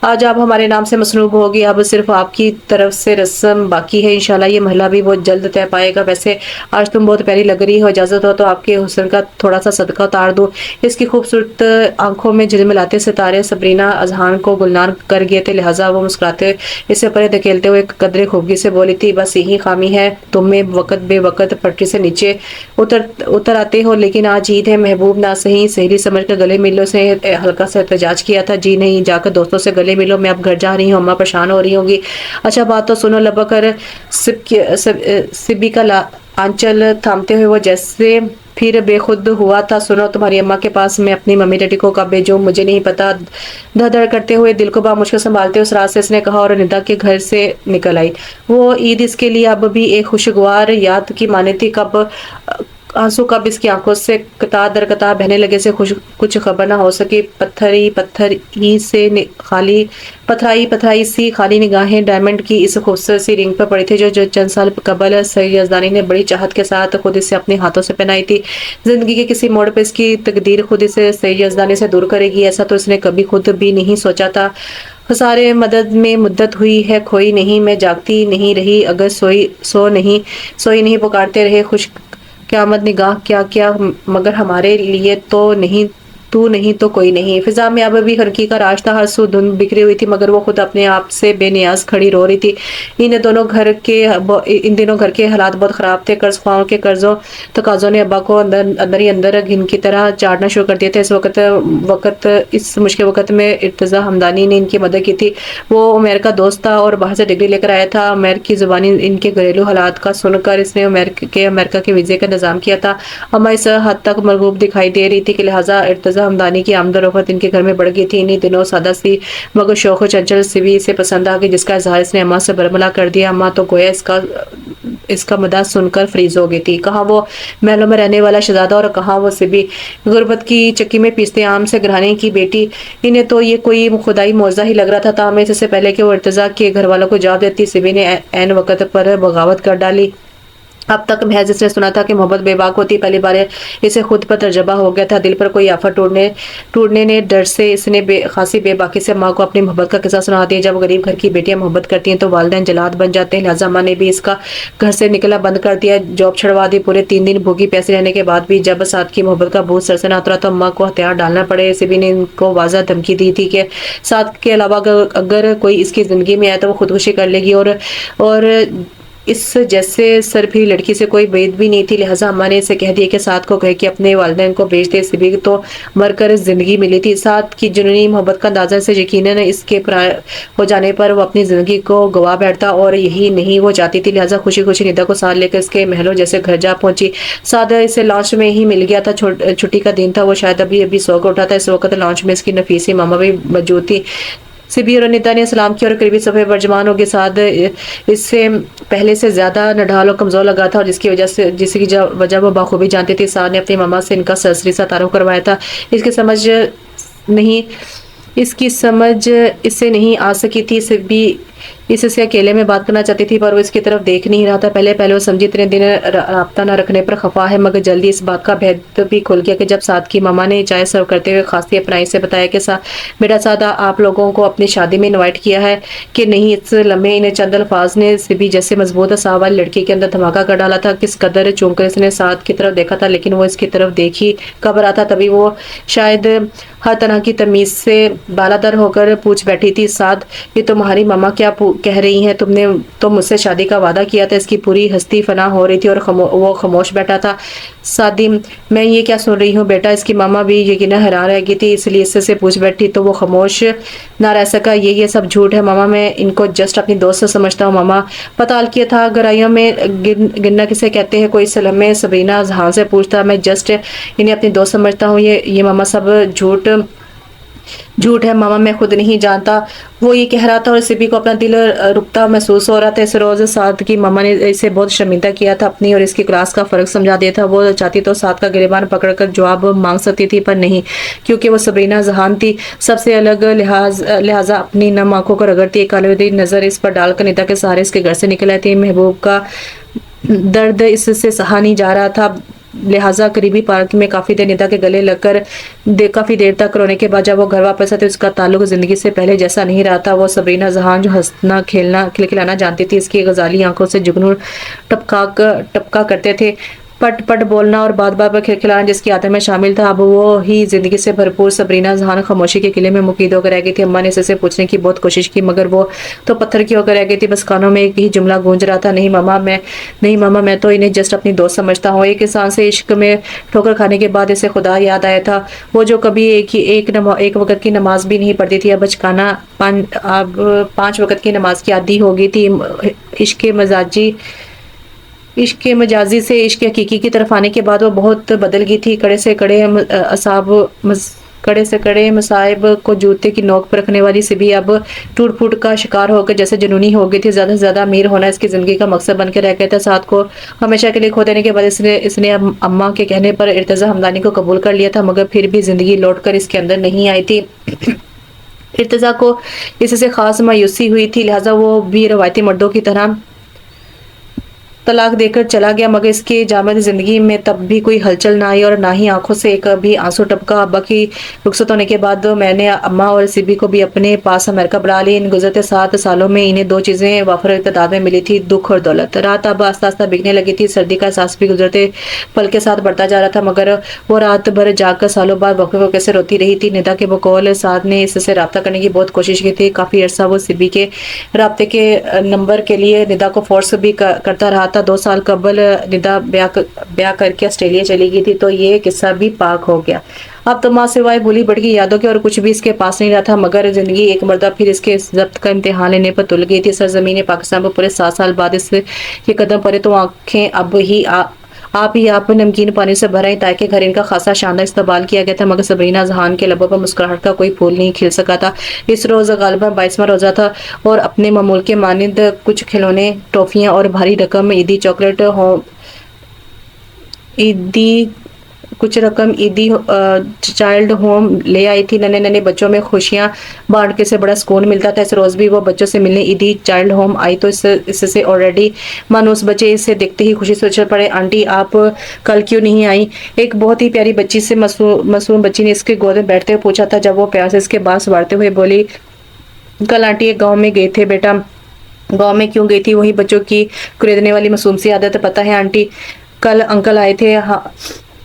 آج آپ ہمارے نام سے مصروف ہوگی، اب صرف آپ کی طرف سے رسم باقی ہے، انشاءاللہ یہ محلہ بھی بہت جلد طے پائے گا۔ ویسے آج تم بہت پیاری لگ رہی ہو، اجازت ہو تو آپ کے حسن کا تھوڑا سا صدقہ اتار دو۔ اس کی خوبصورت آنکھوں میں جھلملاتے ستارے سبرینا اذہان کو گلنار کر گئے تھے، لہٰذا وہ مسکراتے اسے پرے دھکیلتے ہوئے قدرے خوبگی سے بولی تھی، بس یہی خامی ہے تم میں، وقت بے وقت پٹری سے نیچے اتر آتے ہو۔ لیکن آج عید ہے محبوب، نہ صحیح سہیلی سمجھ کر گلے ملو سے ہلکا سا احتجاج کیا تھا۔ جی نہیں، جا کر دوستوں سے گلے ملو، میں اب گھر جا رہی ہوں، اماں پریشان ہو رہی ہوں گی۔ اچھا بات تو سنو، لبا کر سبی کا آنچل تھامتے ہوئے وہ جیسے پھر بے خود ہوا تھا۔ سنو، تمہاری اماں کے پاس میں اپنی ممی ڈیڈی کو کب بھیجوں مجھے نہیں پتا، دھڑ دھڑ کرتے ہوئے دل کو مشکل سنبھالتے اس رات سے اس نے کہا، اور ندا کے گھر سے نکل آئی۔ وہ عید اس کے لیے اب بھی ایک خوشگوار یاد کی مانند تھی، کب آنسو کب اس کی آنکھوں سے قطع در قطع بہنے لگے سے کچھ خبر نہ ہو سکی۔ پتھرائی سی خالی نگاہیں ڈائمنڈ کی اس خوبصورت سی رنگ پر پڑی تھی جو چند سال قبل سید یزدانی نے بڑی چاہت کے ساتھ خود اسے اپنے ہاتھوں سے پہنائی تھی۔ زندگی کے کسی موڑ پر اس کی تقدیر خود اسے سید یزدانی سے دور کرے گی، ایسا تو اس نے کبھی خود بھی نہیں سوچا تھا۔ خسارے مدد میں مدت ہوئی ہے کھوئی نہیں، میں جاگتی نہیں رہی اگر سوئی نہیں پکارتے رہے خوش قیامت نگاہ کیا کیا، مگر ہمارے لیے تو نہیں تو کوئی نہیں۔ فضا میں اب بھی ہلکی کا راج تھا، ہر سو دھند بکھری ہوئی تھی، مگر وہ خود اپنے آپ سے بے نیاز کھڑی رو رہی تھی۔ ان دنوں گھر کے حالات بہت خراب تھے، قرض خواہوں کے قرضوں تقاضوں نے ابا کو اندر ہی اندر گھن کی طرح چاٹنا شروع کر دیا تھا۔ اس مشکل وقت میں ارتضیٰ ہمدانی نے ان کی مدد کی تھی۔ وہ عمیر کا دوست تھا اور باہر سے ڈگری لے کر آیا تھا۔ عمیر کی زبانی ان کے گھریلو حالات کا سن کر اس نے امریکہ کے ویزے کا انتظام کیا تھا۔ اماں اس حد تک مرغوب دکھائی دے رہی تھی کہ لہٰذا ارتضیٰ ہمدانی کی آمد و رفت ان کے گھر میں بڑھ گئی تھی۔ انہی دنوں سادہ سی مگر شوخ و چنچل سبی اسے پسند آ گئی، جس کا اظہار اس نے اماں سے برملا کر دیا۔ اماں تو گویا اس کا مداح سن کر فریز ہو گئی تھی۔ کہاں وہ محلوں میں رہنے والا شہزادہ اور کہاں وہ سبی، غربت کی چکی میں پیستے آم سے گرہانے کی بیٹی۔ انہیں تو یہ کوئی خدائی معجزہ ہی لگ رہا تھا۔ تاہم اس سے پہلے کہ وہ ارتضیٰ کے گھر والوں کو جواب دیتی، سبی نے عین وقت پر بغاوت کر ڈالی۔ اب تک محض اس نے سنا تھا کہ محبت بے باک ہوتی، پہلی بار اسے خود پر تجربہ ہو گیا تھا۔ دل پر کوئی آفت ٹوٹنے نے ڈر سے اس نے خاصی بے باکی سے ماں کو اپنی محبت کا قصہ سنا دیا۔ جب غریب گھر کی بیٹیاں محبت کرتی ہیں تو والدین جلاد بن جاتے ہیں، لہٰذا ماں نے بھی اس کا گھر سے نکلا بند کر دیا، جاب چھڑوا دی۔ پورے 3 دن بھوکی پیاسے رہنے کے بعد بھی جب سعد کی محبت کا بھوت سر سے نہ اترا تو اماں کو ہتھیار ڈالنا پڑے۔ سبی نے ان کو واضح دھمکی دی تھی کہ سعد کے علاوہ اگر کوئی اس کی زندگی میں آئے تو وہ خودکشی کر لے گی، اور اس جیسے سرپھی لڑکی سے کوئی بعید بھی نہیں تھی، لہٰذا اماں نے اسے کہہ دیا کہ سعد کو کہے کہ اپنے والدین کو بھیج دے۔ سبی تو مر کر زندگی ملی تھی، سعد کی جنونی محبت کا اندازہ سے یقیناً اس کے پرائے ہو جانے پر وہ اپنی زندگی کو گوا بیٹھتا، اور یہی نہیں وہ چاہتی تھی، لہٰذا خوشی خوشی ندا کو ساتھ لے کر اس کے محلوں جیسے گھر جا پہنچی۔ سعد اسے لانچ میں ہی مل گیا تھا، چھٹی کا دن تھا، وہ شاید ابھی سو کر اٹھا تھا۔ اس وقت لانچ میں اس کی نفیسی ماما بھی موجود تھی۔ سبی اور ندا نے سلام کیا اور قریبی صفحے پر جوان ہو گئے۔ سعد اس سے پہلے سے زیادہ نڈھال اور کمزور لگا تھا، اور جس کی وجہ وہ بخوبی جانتی تھی۔ سعد نے اپنی ماما سے ان کا سرسری سا تعارف کروایا تھا۔ اس کی سمجھ اس سے نہیں آ سکی تھی، سبی اس سے اکیلے میں بات کرنا چاہتی تھی، پر وہ اس کی طرف دیکھ نہیں رہا تھا۔ پہلے وہ سمجھی اتنے دن رابطہ نہ رکھنے پر خفا ہے، مگر جلدی اس بات کا بھید بھی کھل گیا کہ جب سعد کی ماما نے چائے سرو کرتے ہوئے خاصی اپنائی سے بتایا کہ بیٹا سعد، آپ لوگوں کو اپنی شادی میں انوائٹ کیا ہے کہ نہیں؟ اس لمحے انہیں چند الفاظ نے سبی جیسے مضبوط اعصاب والی لڑکی کے اندر دھماکہ کر ڈالا تھا۔ کس قدر چون کر اس نے سعد کی طرف دیکھا تھا، لیکن وہ اس کی طرف دیکھ ہی کب رہا تھا، تبھی وہ شاید ہر طرح کی تمیز سے بالادر ہو کر پوچھ بیٹھی تھی، سعد یہ تمہاری ماما کیا کہہ رہی ہیں؟ تم نے تو مجھ سے شادی کا وعدہ کیا تھا۔ اس کی پوری ہستی فنا ہو رہی تھی اور وہ خاموش بیٹھا تھا۔ سعدی، میں یہ کیا سن رہی ہوں بیٹا؟ اس کی ماما بھی یقیناً حیران رہ گئی تھی، اس لیے اس سے پوچھ بیٹھی تو وہ خاموش نہ رہ سکا۔ یہ سب جھوٹ ہے ماما، میں ان کو جسٹ اپنی دوست سمجھتا ہوں۔ ماما پتال کیا تھا گہرائیوں میں گرنا کسے کہتے ہیں؟ کوئی سلمے سبرینا اذہان سے پوچھتا، میں جسٹ انہیں اپنی دوست سمجھتا ہوں۔ یہ ماما سب جھوٹ ہے ماما، میں خود نہیں جانتا۔ وہ یہ کہہ رہا تھا اور سبی کو اپنا دل رکتا محسوس ہو رہا تھا۔ اس روز سعد کی ماما نے اسے بہت شرمندہ کیا تھا، اپنی اور اس کی کلاس کا فرق سمجھا دیا تھا۔ وہ چاہتی تو سعد کا گریبان پکڑ کر جواب مانگ سکتی تھی، پر نہیں، کیونکہ وہ سبرینا اذہان تھی سب سے الگ، لہٰذا اپنی نم آنکھوں کو رگڑتی ایک کالودی نظر اس پر ڈال کر ندا کے سہارے اس کے گھر سے نکل آئی تھی۔ محبوب کا درد اس سے سہا نہیں جا رہا تھا۔ لہٰذا قریبی پارک میں کافی دیر ندا کے گلے لگ کر کافی دیر تک رونے کے بعد جب وہ گھر واپس آتے اس کا تعلق زندگی سے پہلے جیسا نہیں رہا تھا۔ وہ سبرینا ذہان جو ہنسنا کھیلنا کھلکھلانا جانتی تھی، اس کی غزالی آنکھوں سے جگنو ٹپکا کرتے تھے، پٹ پٹ بولنا اور بات بات پر کھلکھلانا جس کی عادت میں شامل تھا۔ اب وہ ہی زندگی سے بھرپور سبرینا ذہان خاموشی کے قلعے میں مقید ہو کر رہ گئی تھی۔ اماں نے اسے پوچھنے کی بہت کوشش کی مگر وہ تو پتھر کی ہو کر رہ گئی تھی، بس کانوں میں ایک ہی جملہ گونج رہا تھا، نہیں ماما میں تو انہیں جسٹ اپنی دوست سمجھتا ہوں۔ ایک انسان سے عشق میں ٹھوکر کھانے کے بعد اسے خدا یاد آیا تھا، وہ جو کبھی ایک وقت کی نماز بھی نہیں پڑھتی تھی، اب 5 وقت کی نماز کی عادی ہو گئی تھی۔ عشق مجازی سے عشق حقیقی کی طرف آنے کے بعد وہ بہت بدل گئی تھی۔ کڑے سے کڑے مصائب کو جوتے کی نوک پر رکھنے والی سبی اب ٹوٹ پھوٹ کا شکار ہو کر جیسے جنونی ہو گئی تھی۔ زیادہ سے زیادہ امیر ہونا اس کی زندگی کا مقصد بن کے رہ گیا تھا۔ ساتھ کو ہمیشہ کے لیے کھو دینے کے بعد اس نے اماں کے کہنے پر ارتضیٰ حمدانی کو قبول کر لیا تھا، مگر پھر بھی زندگی لوٹ کر اس کے اندر نہیں آئی تھی۔ ارتضیٰ کو اس سے خاص مایوسی ہوئی تھی، لہٰذا وہ بھی روایتی مردوں کی طرح طلاق دے کر چلا گیا، مگر اس کی جامد زندگی میں تب بھی کوئی ہلچل نہ آئی اور نہ ہی آنکھوں سے ایک بھی آنسو ٹپکا۔ ابا کی رخصت ہونے کے بعد میں نے اماں اور سبی کو بھی اپنے پاس امریکہ بلا لی۔ ان گزرتے 7 سالوں میں انہیں 2 چیزیں وافر تعداد میں ملی تھی، دکھ اور دولت۔ رات اب آہستہ آہستہ بگڑنے لگی تھی، سردی کا احساس بھی گزرتے پل کے ساتھ بڑھتا جا رہا تھا، مگر وہ رات بھر جاگ کر سالوں بعد وقفے سے روتی رہی تھی۔ ندا کے بقول سعد نے اس سے رابطہ کرنے کی بہت کوشش کی تھی، کافی عرصہ وہ سبی کے رابطے کے نمبر کے لیے ندا کو فورس بھی کرتا رہا تھا۔ 2 سال قبل ندا بیاہ کر کے آسٹریلیا چلی گئی تھی، تو یہ قصہ بھی پاک ہو گیا۔ اب تو ماں سوائے بھولی بھٹکی یادوں کے اور کچھ بھی اس کے پاس نہیں رہا تھا، مگر زندگی ایک مرتبہ پھر اس کے ضبط کا امتحان لینے پر تل گئی تھی۔ سرزمین پاکستان پر پورے 7 سال بعد اس کے قدم پڑے تو آنکھیں آپ نمکین پانی سے بھر آئی، تاکہ گھر ان کا خاصا شاندار استقبال کیا گیا تھا، مگر سبرینا ذہان کے لبوں پر مسکراہٹ کا کوئی پھول نہیں کھل سکا تھا۔ اس روز غالباً 22واں روزہ تھا اور اپنے معمول کے مانند کچھ کھلونے، ٹافیاں اور بھاری رقم عیدی چائلڈ ہوم لے آئی تھی۔ ننے بچوں میں خوشیاں بانٹ کے سے بڑا سکون ملتا تھا۔ اس روز بھی وہ بچوں سے ملنے عیدی چائلڈ ہوم آئی تو اس سے آلریڈی مانوس بچے اسے دیکھتے ہی خوشی سے اچھل پڑے۔ آنٹی آپ کل کیوں نہیں آئی؟ ایک بہت ہی پیاری بچی سے معصوم بچی نے اس کے گود میں بیٹھتے ہوئے پوچھا تھا۔ جب وہ پیار سے اس کے بال سنوارتے ہوئے بولی، کل آنٹی ایک گاؤں میں گئے تھے بیٹا۔ گاؤں میں کیوں گئی تھی؟ وہی بچوں کی کریدنے والی معصوم سی عادت پتہ ہے آنٹی، کل انکل آئے تھے،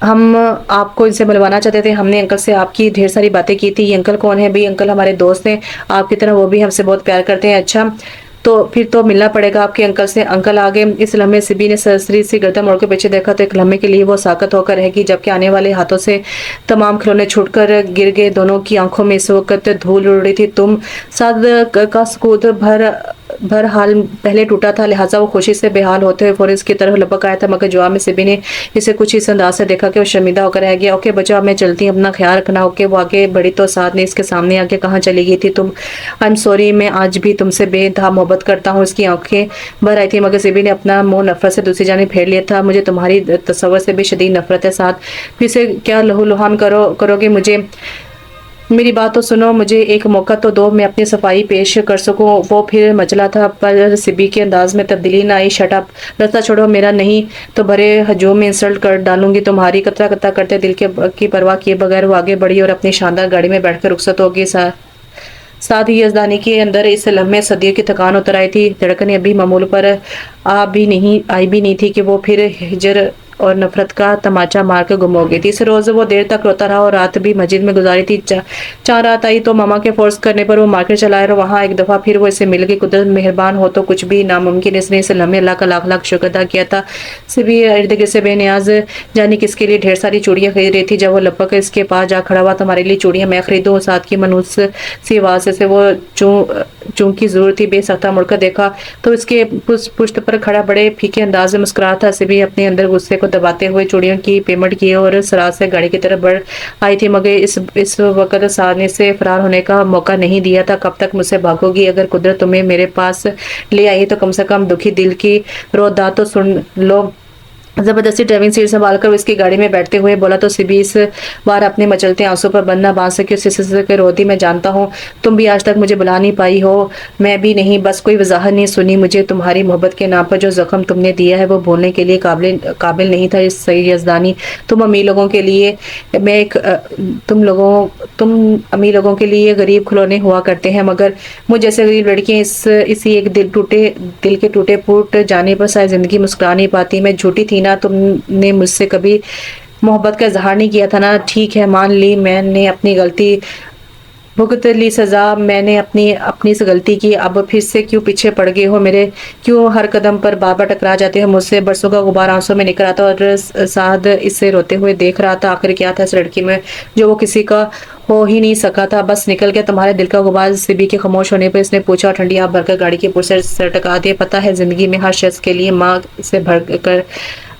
ہم آپ کو ان سے ملوانا چاہتے تھے، ہم نے انکل سے آپ کی ڈھیر ساری باتیں کی تھی۔ یہ انکل کون ہے؟ بھی انکل ہمارے دوست ہیں آپ کی طرح، وہ بھی ہم سے بہت پیار کرتے ہیں۔ اچھا تو پھر تو ملنا پڑے گا آپ کے انکل سے۔ انکل آ گئے۔ اس لمحے سبی نے سرسری سی گردن موڑ کے پیچھے دیکھا تو ایک لمحے کے لیے وہ ساکت ہو کر رہ گئی، جبکہ آنے والے ہاتھوں سے تمام کھلونے چھوٹ کر گر گئے۔ دونوں کی آنکھوں میں اس وقت دھول اڑ رہی تھی۔ سعد کا سکوت بہرحال پہلے ٹوٹا تھا، لہٰذا وہ خوشی سے بے حال ہوتے ہوئے فوراً اس کی طرف لپک آیا تھا، مگر جواب میں سبی نے اسے کچھ اس انداز سے دیکھا کہ وہ شرمندہ ہو کر رہ گیا۔ اوکے بچہ، اب میں چلتی ہوں، اپنا خیال رکھنا۔ اوکے۔ وہ آگے بڑھی تو سعد نے اس کے سامنے آگے کہاں چلی گئی تھی تم؟ آئی ایم سوری، میں آج بھی تم سے بے انتہا محبت کرتا ہوں۔ اس کی آنکھیں بھر آئی تھی، مگر سبی نے اپنا منہ نفرت سے دوسری جانب پھیر لیا تھا۔ مجھے تمہاری تصور سے بھی شدید نفرت ہے سعد، پھر سے کیا لہو لہان کرو گے مجھے؟ میری بات تو سنو، مجھے ایک موقع تو دو، میں اپنی صفائی پیش کر سکوں۔ وہ پھر مچلا تھا، پر سبی کے انداز میں تبدیلی نہ آئی۔ شٹ اپ، راستہ چھوڑو میرا، نہیں تو بڑے ہجوم میں انسلٹ کر ڈالوں گی تمہاری۔ قطرہ قطرہ کرتے دل کی پرواہ کیے بغیر وہ آگے بڑھی اور اپنی شاندار گاڑی میں بیٹھ کر رخصت ہو گئی۔ ساتھ ہی یزدانی کے اندر اس لمحے صدیوں کی تھکان اتر آئی تھی، دھڑکنیں ابھی معمول پر آئی بھی نہیں تھی کہ وہ پھر ہجر اور نفرت کا تماچا مار کر گم ہو گئی تھی۔ اس روز وہ دیر تک روتا رہا اور رات بھی مسجد میں گزاری تھی۔ چاند رات آئی تو ماما کے فورس کرنے پر وہ مارکیٹ چلا اور وہاں ایک دفعہ پھر وہ اسے مل گئی۔ قدرت مہربان ہو تو کچھ بھی ناممکن، اس نے اس لمحے اللہ کا لاکھ لاکھ شکر ادا کیا تھا۔ سبھی ارد گرد سے بے نیاز جانی کس کے لیے ڈھیر ساری چوڑیاں خرید رہی تھی۔ جب وہ لپک کر اس کے پاس جا کھڑا ہوا، تمہارے لیے چوڑیاں میں خریدوں؟ ساتھ کی منوس سی آواز سے وہ چون کی ضرورت تھی، بے سختہ مڑ کر دیکھا تو اس کے پشت پر کھڑا بڑے پھیکے انداز میں مسکرا تھا۔ سبھی اپنے اندر غصے کو دباتے ہوئے چوڑیوں کی پیمنٹ کی اور سرات سے گاڑی کی طرف بڑھ آئی تھی، مگر اس وقت سعد نے اسے فرار ہونے کا موقع نہیں دیا تھا۔ کب تک مجھ سے بھاگو گی؟ اگر قدرت تمہیں میرے پاس لے آئی تو کم سے کم دکھی دل کی رو دا تو سن لو۔ زبردستی ڈرائیونگ سیٹ سنبھال کر اس کی گاڑی میں بیٹھتے ہوئے بولا تو سبی اس بار اپنے مچلتے آنسو پر بند نہ باندھ سکی، اس کے روتی میں جانتا ہوں تم بھی آج تک مجھے بلا نہیں پائی ہو، میں بھی نہیں، بس کوئی وضاحت نہیں سنی، مجھے تمہاری محبت کے نام پر جو زخم تم نے دیا ہے وہ بھولنے کے لیے قابل نہیں تھا سید یزدانی۔ تم امیر لوگوں کے لیے میں ایک تم امیر لوگوں کے لیے غریب کھلونے ہوا کرتے ہیں، مگر مجھ جیسے غریب لڑکیاں اسی ایک دل کے ٹوٹے پھوٹ جانے پر ساری زندگی مسکرا نہیں پاتی۔ میں جھوٹی تھی نا، تم نے مجھ سے کبھی محبت کا اظہار نہیں کیا تھا نا، ٹھیک ہے مان لی، میں نے اپنی غلطی بھگت لی سزا، میں نے اپنی سے غلطی کی، اب پھر سے کیوں پیچھے پڑ گئے ہو میرے، کیوں ہر قدم پر بار بار ٹکرا جاتے ہو مجھ سے؟ برسوں کا غبار آنسوں میں نکل رہا تھا اور سعد اسے روتے ہوئے دیکھ رہا تھا، آخر کیا تھا اس لڑکی میں جو وہ کسی کا ہو ہی نہیں سکا تھا، بس نکل گیا تمہارے دل کا غبار؟ سبی کے خاموش ہونے پر اس نے پوچھا اور ٹھنڈی آب بھر کر گاڑی کے پرزے سے ٹکا دیا۔ پتہ ہے زندگی میں ہر شخص کے لیے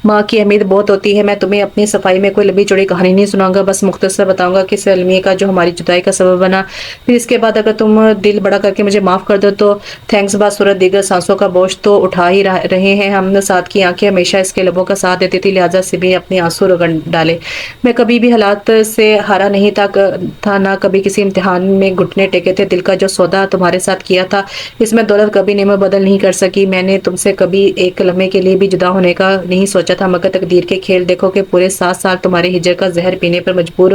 ماں کی اہمیت بہت ہوتی ہے، میں تمہیں اپنی صفائی میں کوئی لمبی چوڑی کہانی نہیں سناؤں گا، بس مختصر بتاؤں گا کہ المیہ کا جو ہماری جدائی کا سبب بنا، پھر اس کے بعد اگر تم دل بڑا کر کے مجھے معاف کر دو تو تھینکس، بصورت دیگر سانسوں کا بوجھ تو اٹھا ہی رہے ہیں ہم۔ سعد کی آنکھیں ہمیشہ اس کے لبوں کا ساتھ دیتی تھی، لہٰذا سبی اپنے آنسو رگڑ ڈالے۔ میں کبھی بھی حالات سے ہارا نہیں تھا، نہ کبھی کسی امتحان میں گھٹنے ٹیکے تھے، دل کا جو سودا تمہارے ساتھ کیا تھا اس میں دولت کبھی نعمت بدل نہیں کر سکی، میں نے تم سے کبھی ایک لمحے کے لیے بھی جدا ہونے کا نہیں سوچا تھا، مگر تقدیر کے کھیل دیکھو کہ پورے 7 سال تمہارے ہجر کا زہر پینے پر مجبور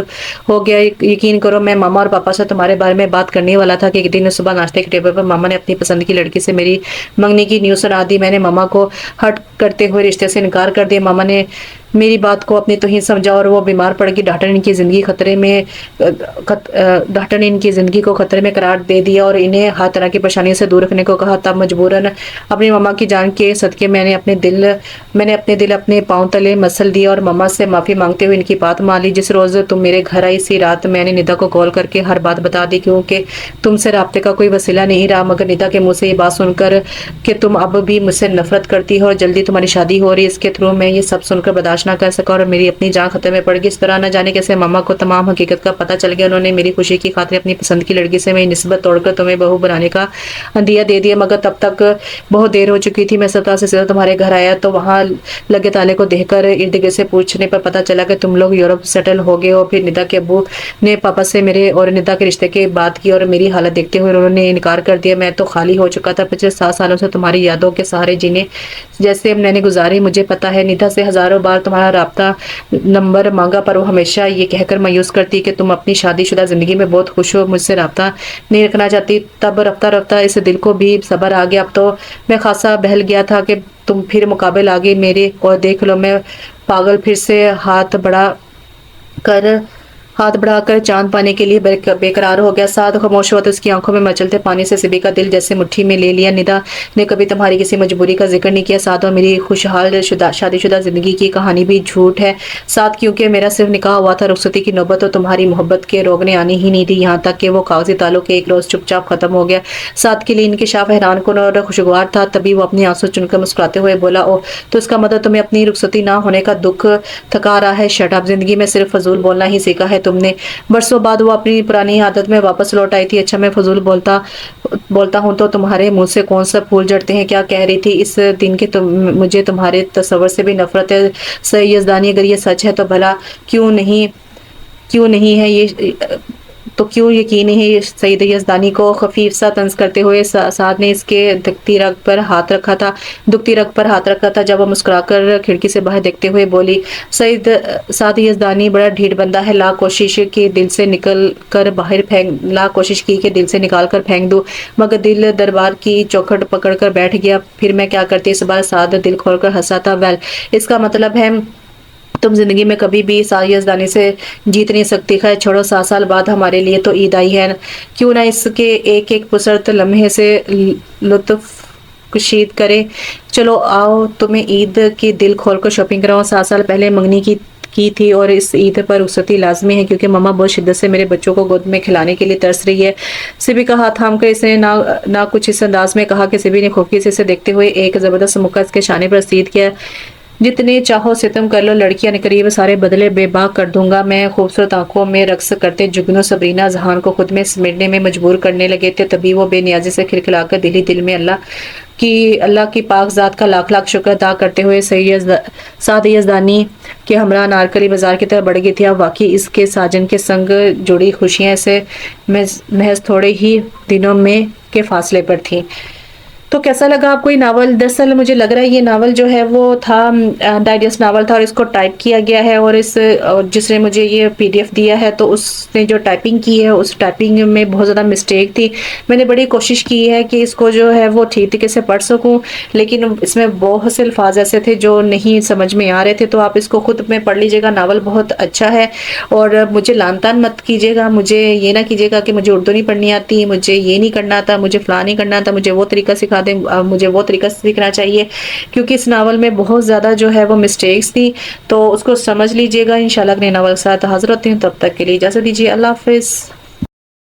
ہو گیا۔ یقین کرو میں ماما اور پاپا سے تمہارے بارے میں بات کرنے والا تھا کہ ایک دن صبح ناشتے کے ٹیبل پر ماما نے اپنی پسند کی لڑکی سے میری منگنی کی نیوز سنا دی، میں نے ماما کو ہٹ کرتے ہوئے رشتے سے انکار کر دیا، ماما نے میری بات کو اپنی توہین سمجھا اور وہ بیمار پڑ گئی، ڈاکٹر نے ان کی زندگی کو خطرے میں قرار دے دیا اور انہیں ہر طرح کی پریشانیوں سے دور رکھنے کو کہا، تب مجبوراً اپنی ماما کی جان کے صدقے میں نے اپنے دل اپنے پاؤں تلے مسل دیا اور ماما سے معافی مانگتے ہوئے ان کی بات مان لی۔ جس روز تم میرے گھر آئی اسی رات میں نے ندا کو کال کر کے ہر بات بتا دی، کیونکہ تم سے رابطے کا کوئی وسیلہ نہیں رہا، مگر ندا کے منہ سے یہ بات سن کر کہ تم اب بھی مجھ سے نفرت کرتی ہو اور جلدی تمہاری شادی ہو رہی ہے، اس کے تھرو میں یہ سب سن کر برداشت نہ کر سکا اور میری اپنی جان خطرے میں پڑ گئی۔ اس طرح نہ جانے کیسے ماما کو تمام حقیقت کا پتہ چل گیا، انہوں نے میری خوشی کی خاطر اپنی پسند کی لڑکی سے میری نسبت توڑ کر تمہیں بہو بنانے کا عندیہ دے دیا، مگر تب تک بہت دیر ہو چکی تھی۔ میں سپتاہ سے سیدھا تمہارے گھر آیا تو وہاں لگے تالے کو دیکھ کر ارد گرد سے پوچھنے پر پتہ چلا کہ تم لوگ یورپ سیٹل ہو گئے ہو۔ پھر ندا کے ابو نے پاپا سے میرے اور ندا کے رشتے کی بات کی اور میری حالت دیکھتے ہوئے انہوں نے انکار کر دیا۔ میں تو خالی ہو چکا تھا، پچھلے 7 سالوں سے تمہاری یادوں کے سہارے جینے جیسے میں نے گزاری۔ مجھے پتہ ہے ندا سے ہزاروں بار تمہارا رابطہ نمبر مانگا پر وہ ہمیشہ یہ کہہ کر مایوس کرتی کہ تم اپنی شادی شدہ زندگی میں بہت خوش ہو، مجھ سے رابطہ نہیں رکھنا چاہتی۔ تب رفتہ رفتہ اس دل کو بھی صبر آ گیا، اب تو میں خاصا بہل گیا تھا کہ تم پھر مقابل آ گئی میرے، اور دیکھ لو میں پاگل پھر سے ہاتھ بڑھا کر چاند پانے کے لیے بے قرار ہو گیا۔ سعد خاموش ہوا تو اس کی آنکھوں میں مچلتے پانی سے سبی کا دل جیسے مٹھی میں لے لیا۔ ندا نے کبھی تمہاری کسی مجبوری کا ذکر نہیں کیا سعد، اور میری خوشحال شادی شدہ زندگی کی کہانی بھی جھوٹ ہے سعد، کیونکہ میرا صرف نکاح ہوا تھا، رخصتی کی نوبت تو تمہاری محبت کے روکنے آنی ہی نہیں تھی، یہاں تک کہ وہ کاغذی تعلق ایک روز چپ چاپ ختم ہو گیا۔ سعد کے لیے انکشاف حیران کن اور خوشگوار تھا، تبھی وہ اپنے آنسو چن کر مسکراتے ہوئے بولا، اوہ تو اس کا مطلب تمہیں اپنی رخصتی نہ ہونے کا دکھ تھکا رہا ہے؟ شٹ اپ، زندگی میں صرف فضول بولنا ہی سیکھا ہے تم نے۔ برسوں بعد وہ اپنی پرانی عادت میں واپس لوٹ آئی تھی۔ اچھا میں فضول بولتا ہوں تو تمہارے منہ سے کون سا پھول جھڑتے ہیں؟ کیا کہہ رہی تھی اس دن کہ مجھے تمہارے تصور سے بھی نفرت ہے سید یزدانی؟ اگر یہ سچ ہے تو بھلا کیوں نہیں ہے یہ تو کیوں یقین ہے سید یزدانی کو؟ خفیف سا طنز کرتے ہوئے سعد نے اس کے دکھتی رگ پر ہاتھ رکھا تھا، جب وہ مسکرا کر کھڑکی سے باہر دیکھتے ہوئے بولی، سعد یزدانی بڑا ڈھیٹ بندہ ہے، لاکھ کوشش کی کہ دل سے نکال کر پھینک دوں، مگر دل دربار کی چوکھٹ پکڑ کر بیٹھ گیا۔ پھر میں کیا کرتی؟ اس بار سعد دل کھول کر ہنسا تھا، ویل اس کا مطلب ہے تم زندگی میں کبھی بھی سعد یزدانی سے جیت نہیں سکتی۔ خیر چھوڑو، 7 سال بعد ہمارے لیے تو عید آئی ہے، کیوں نہ اس کے ایک ایک پرسرت لمحے سے لطف کشید کرے۔ چلو آؤ تمہیں عید کی دل کھول کر شاپنگ کراؤں۔ 7 سال پہلے منگنی کی تھی اور اس عید پر رخصتی لازمی ہے، کیونکہ ماما بہت شدت سے میرے بچوں کو گود میں کھلانے کے لیے ترس رہی ہے۔ سبی کا ہاتھ تھام کر اس نے نہ کچھ اس انداز میں کہا کہ سبی نے خوفی سے اسے دیکھتے ہوئے ایک زبردست مکہ اس کے شانے پر رسید کیا۔ جتنے چاہو ستم کر لو لڑکیاں قریب سارے بدلے بے باک کر دوں گا میں، خوبصورت آنکھوں میں رقص کرتے جگنو سبرینا ذہان کو خود میں سمیٹنے میں مجبور کرنے لگے تھے، تبھی وہ بے نیازی سے کھلکھلا کر دل میں اللہ کی پاک ذات کا لاکھ لاکھ شکر ادا کرتے ہوئے سعد یزدانی کے ہمراہ نارکلی بازار کی طرف بڑھ گئی تھی۔ اب واقعی اس کے ساجن کے سنگ جڑی خوشیاں اسے محض تھوڑے ہی دنوں میں کے فاصلے پر تھیں۔ تو کیسا لگا آپ کو یہ ناول؟ دراصل مجھے لگ رہا ہے یہ ناول جو ہے وہ تھا ڈائجسٹ ناول تھا، اور اس کو ٹائپ کیا گیا ہے، اور جس نے مجھے یہ PDF دیا ہے تو اس نے جو ٹائپنگ کی ہے اس ٹائپنگ میں بہت زیادہ مسٹیک تھی۔ میں نے بڑی کوشش کی ہے کہ اس کو جو ہے وہ ٹھیک طریقے سے پڑھ سکوں، لیکن اس میں بہت سے الفاظ ایسے تھے جو نہیں سمجھ میں آ رہے تھے، تو آپ اس کو خود میں پڑھ لیجیے گا۔ ناول بہت اچھا ہے، اور مجھے لان تان مت کیجیے گا، مجھے یہ نہ کیجیے گا کہ مجھے اردو نہیں پڑھنی آتی، مجھے یہ نہیں کرنا آتا، مجھے فلاں نہیں کرنا آتا، مجھے وہ طریقہ سکھا دیں، مجھے وہ طریقہ سیکھنا چاہیے، کیونکہ اس ناول میں بہت زیادہ جو ہے وہ مسٹیکس تھی، تو اس کو سمجھ لیجیے گا۔ انشاءاللہ اگلے ناول کے ساتھ حاضر ہوتے ہیں، تب تک کے لیے اجازت دیجیے، اللہ حافظ۔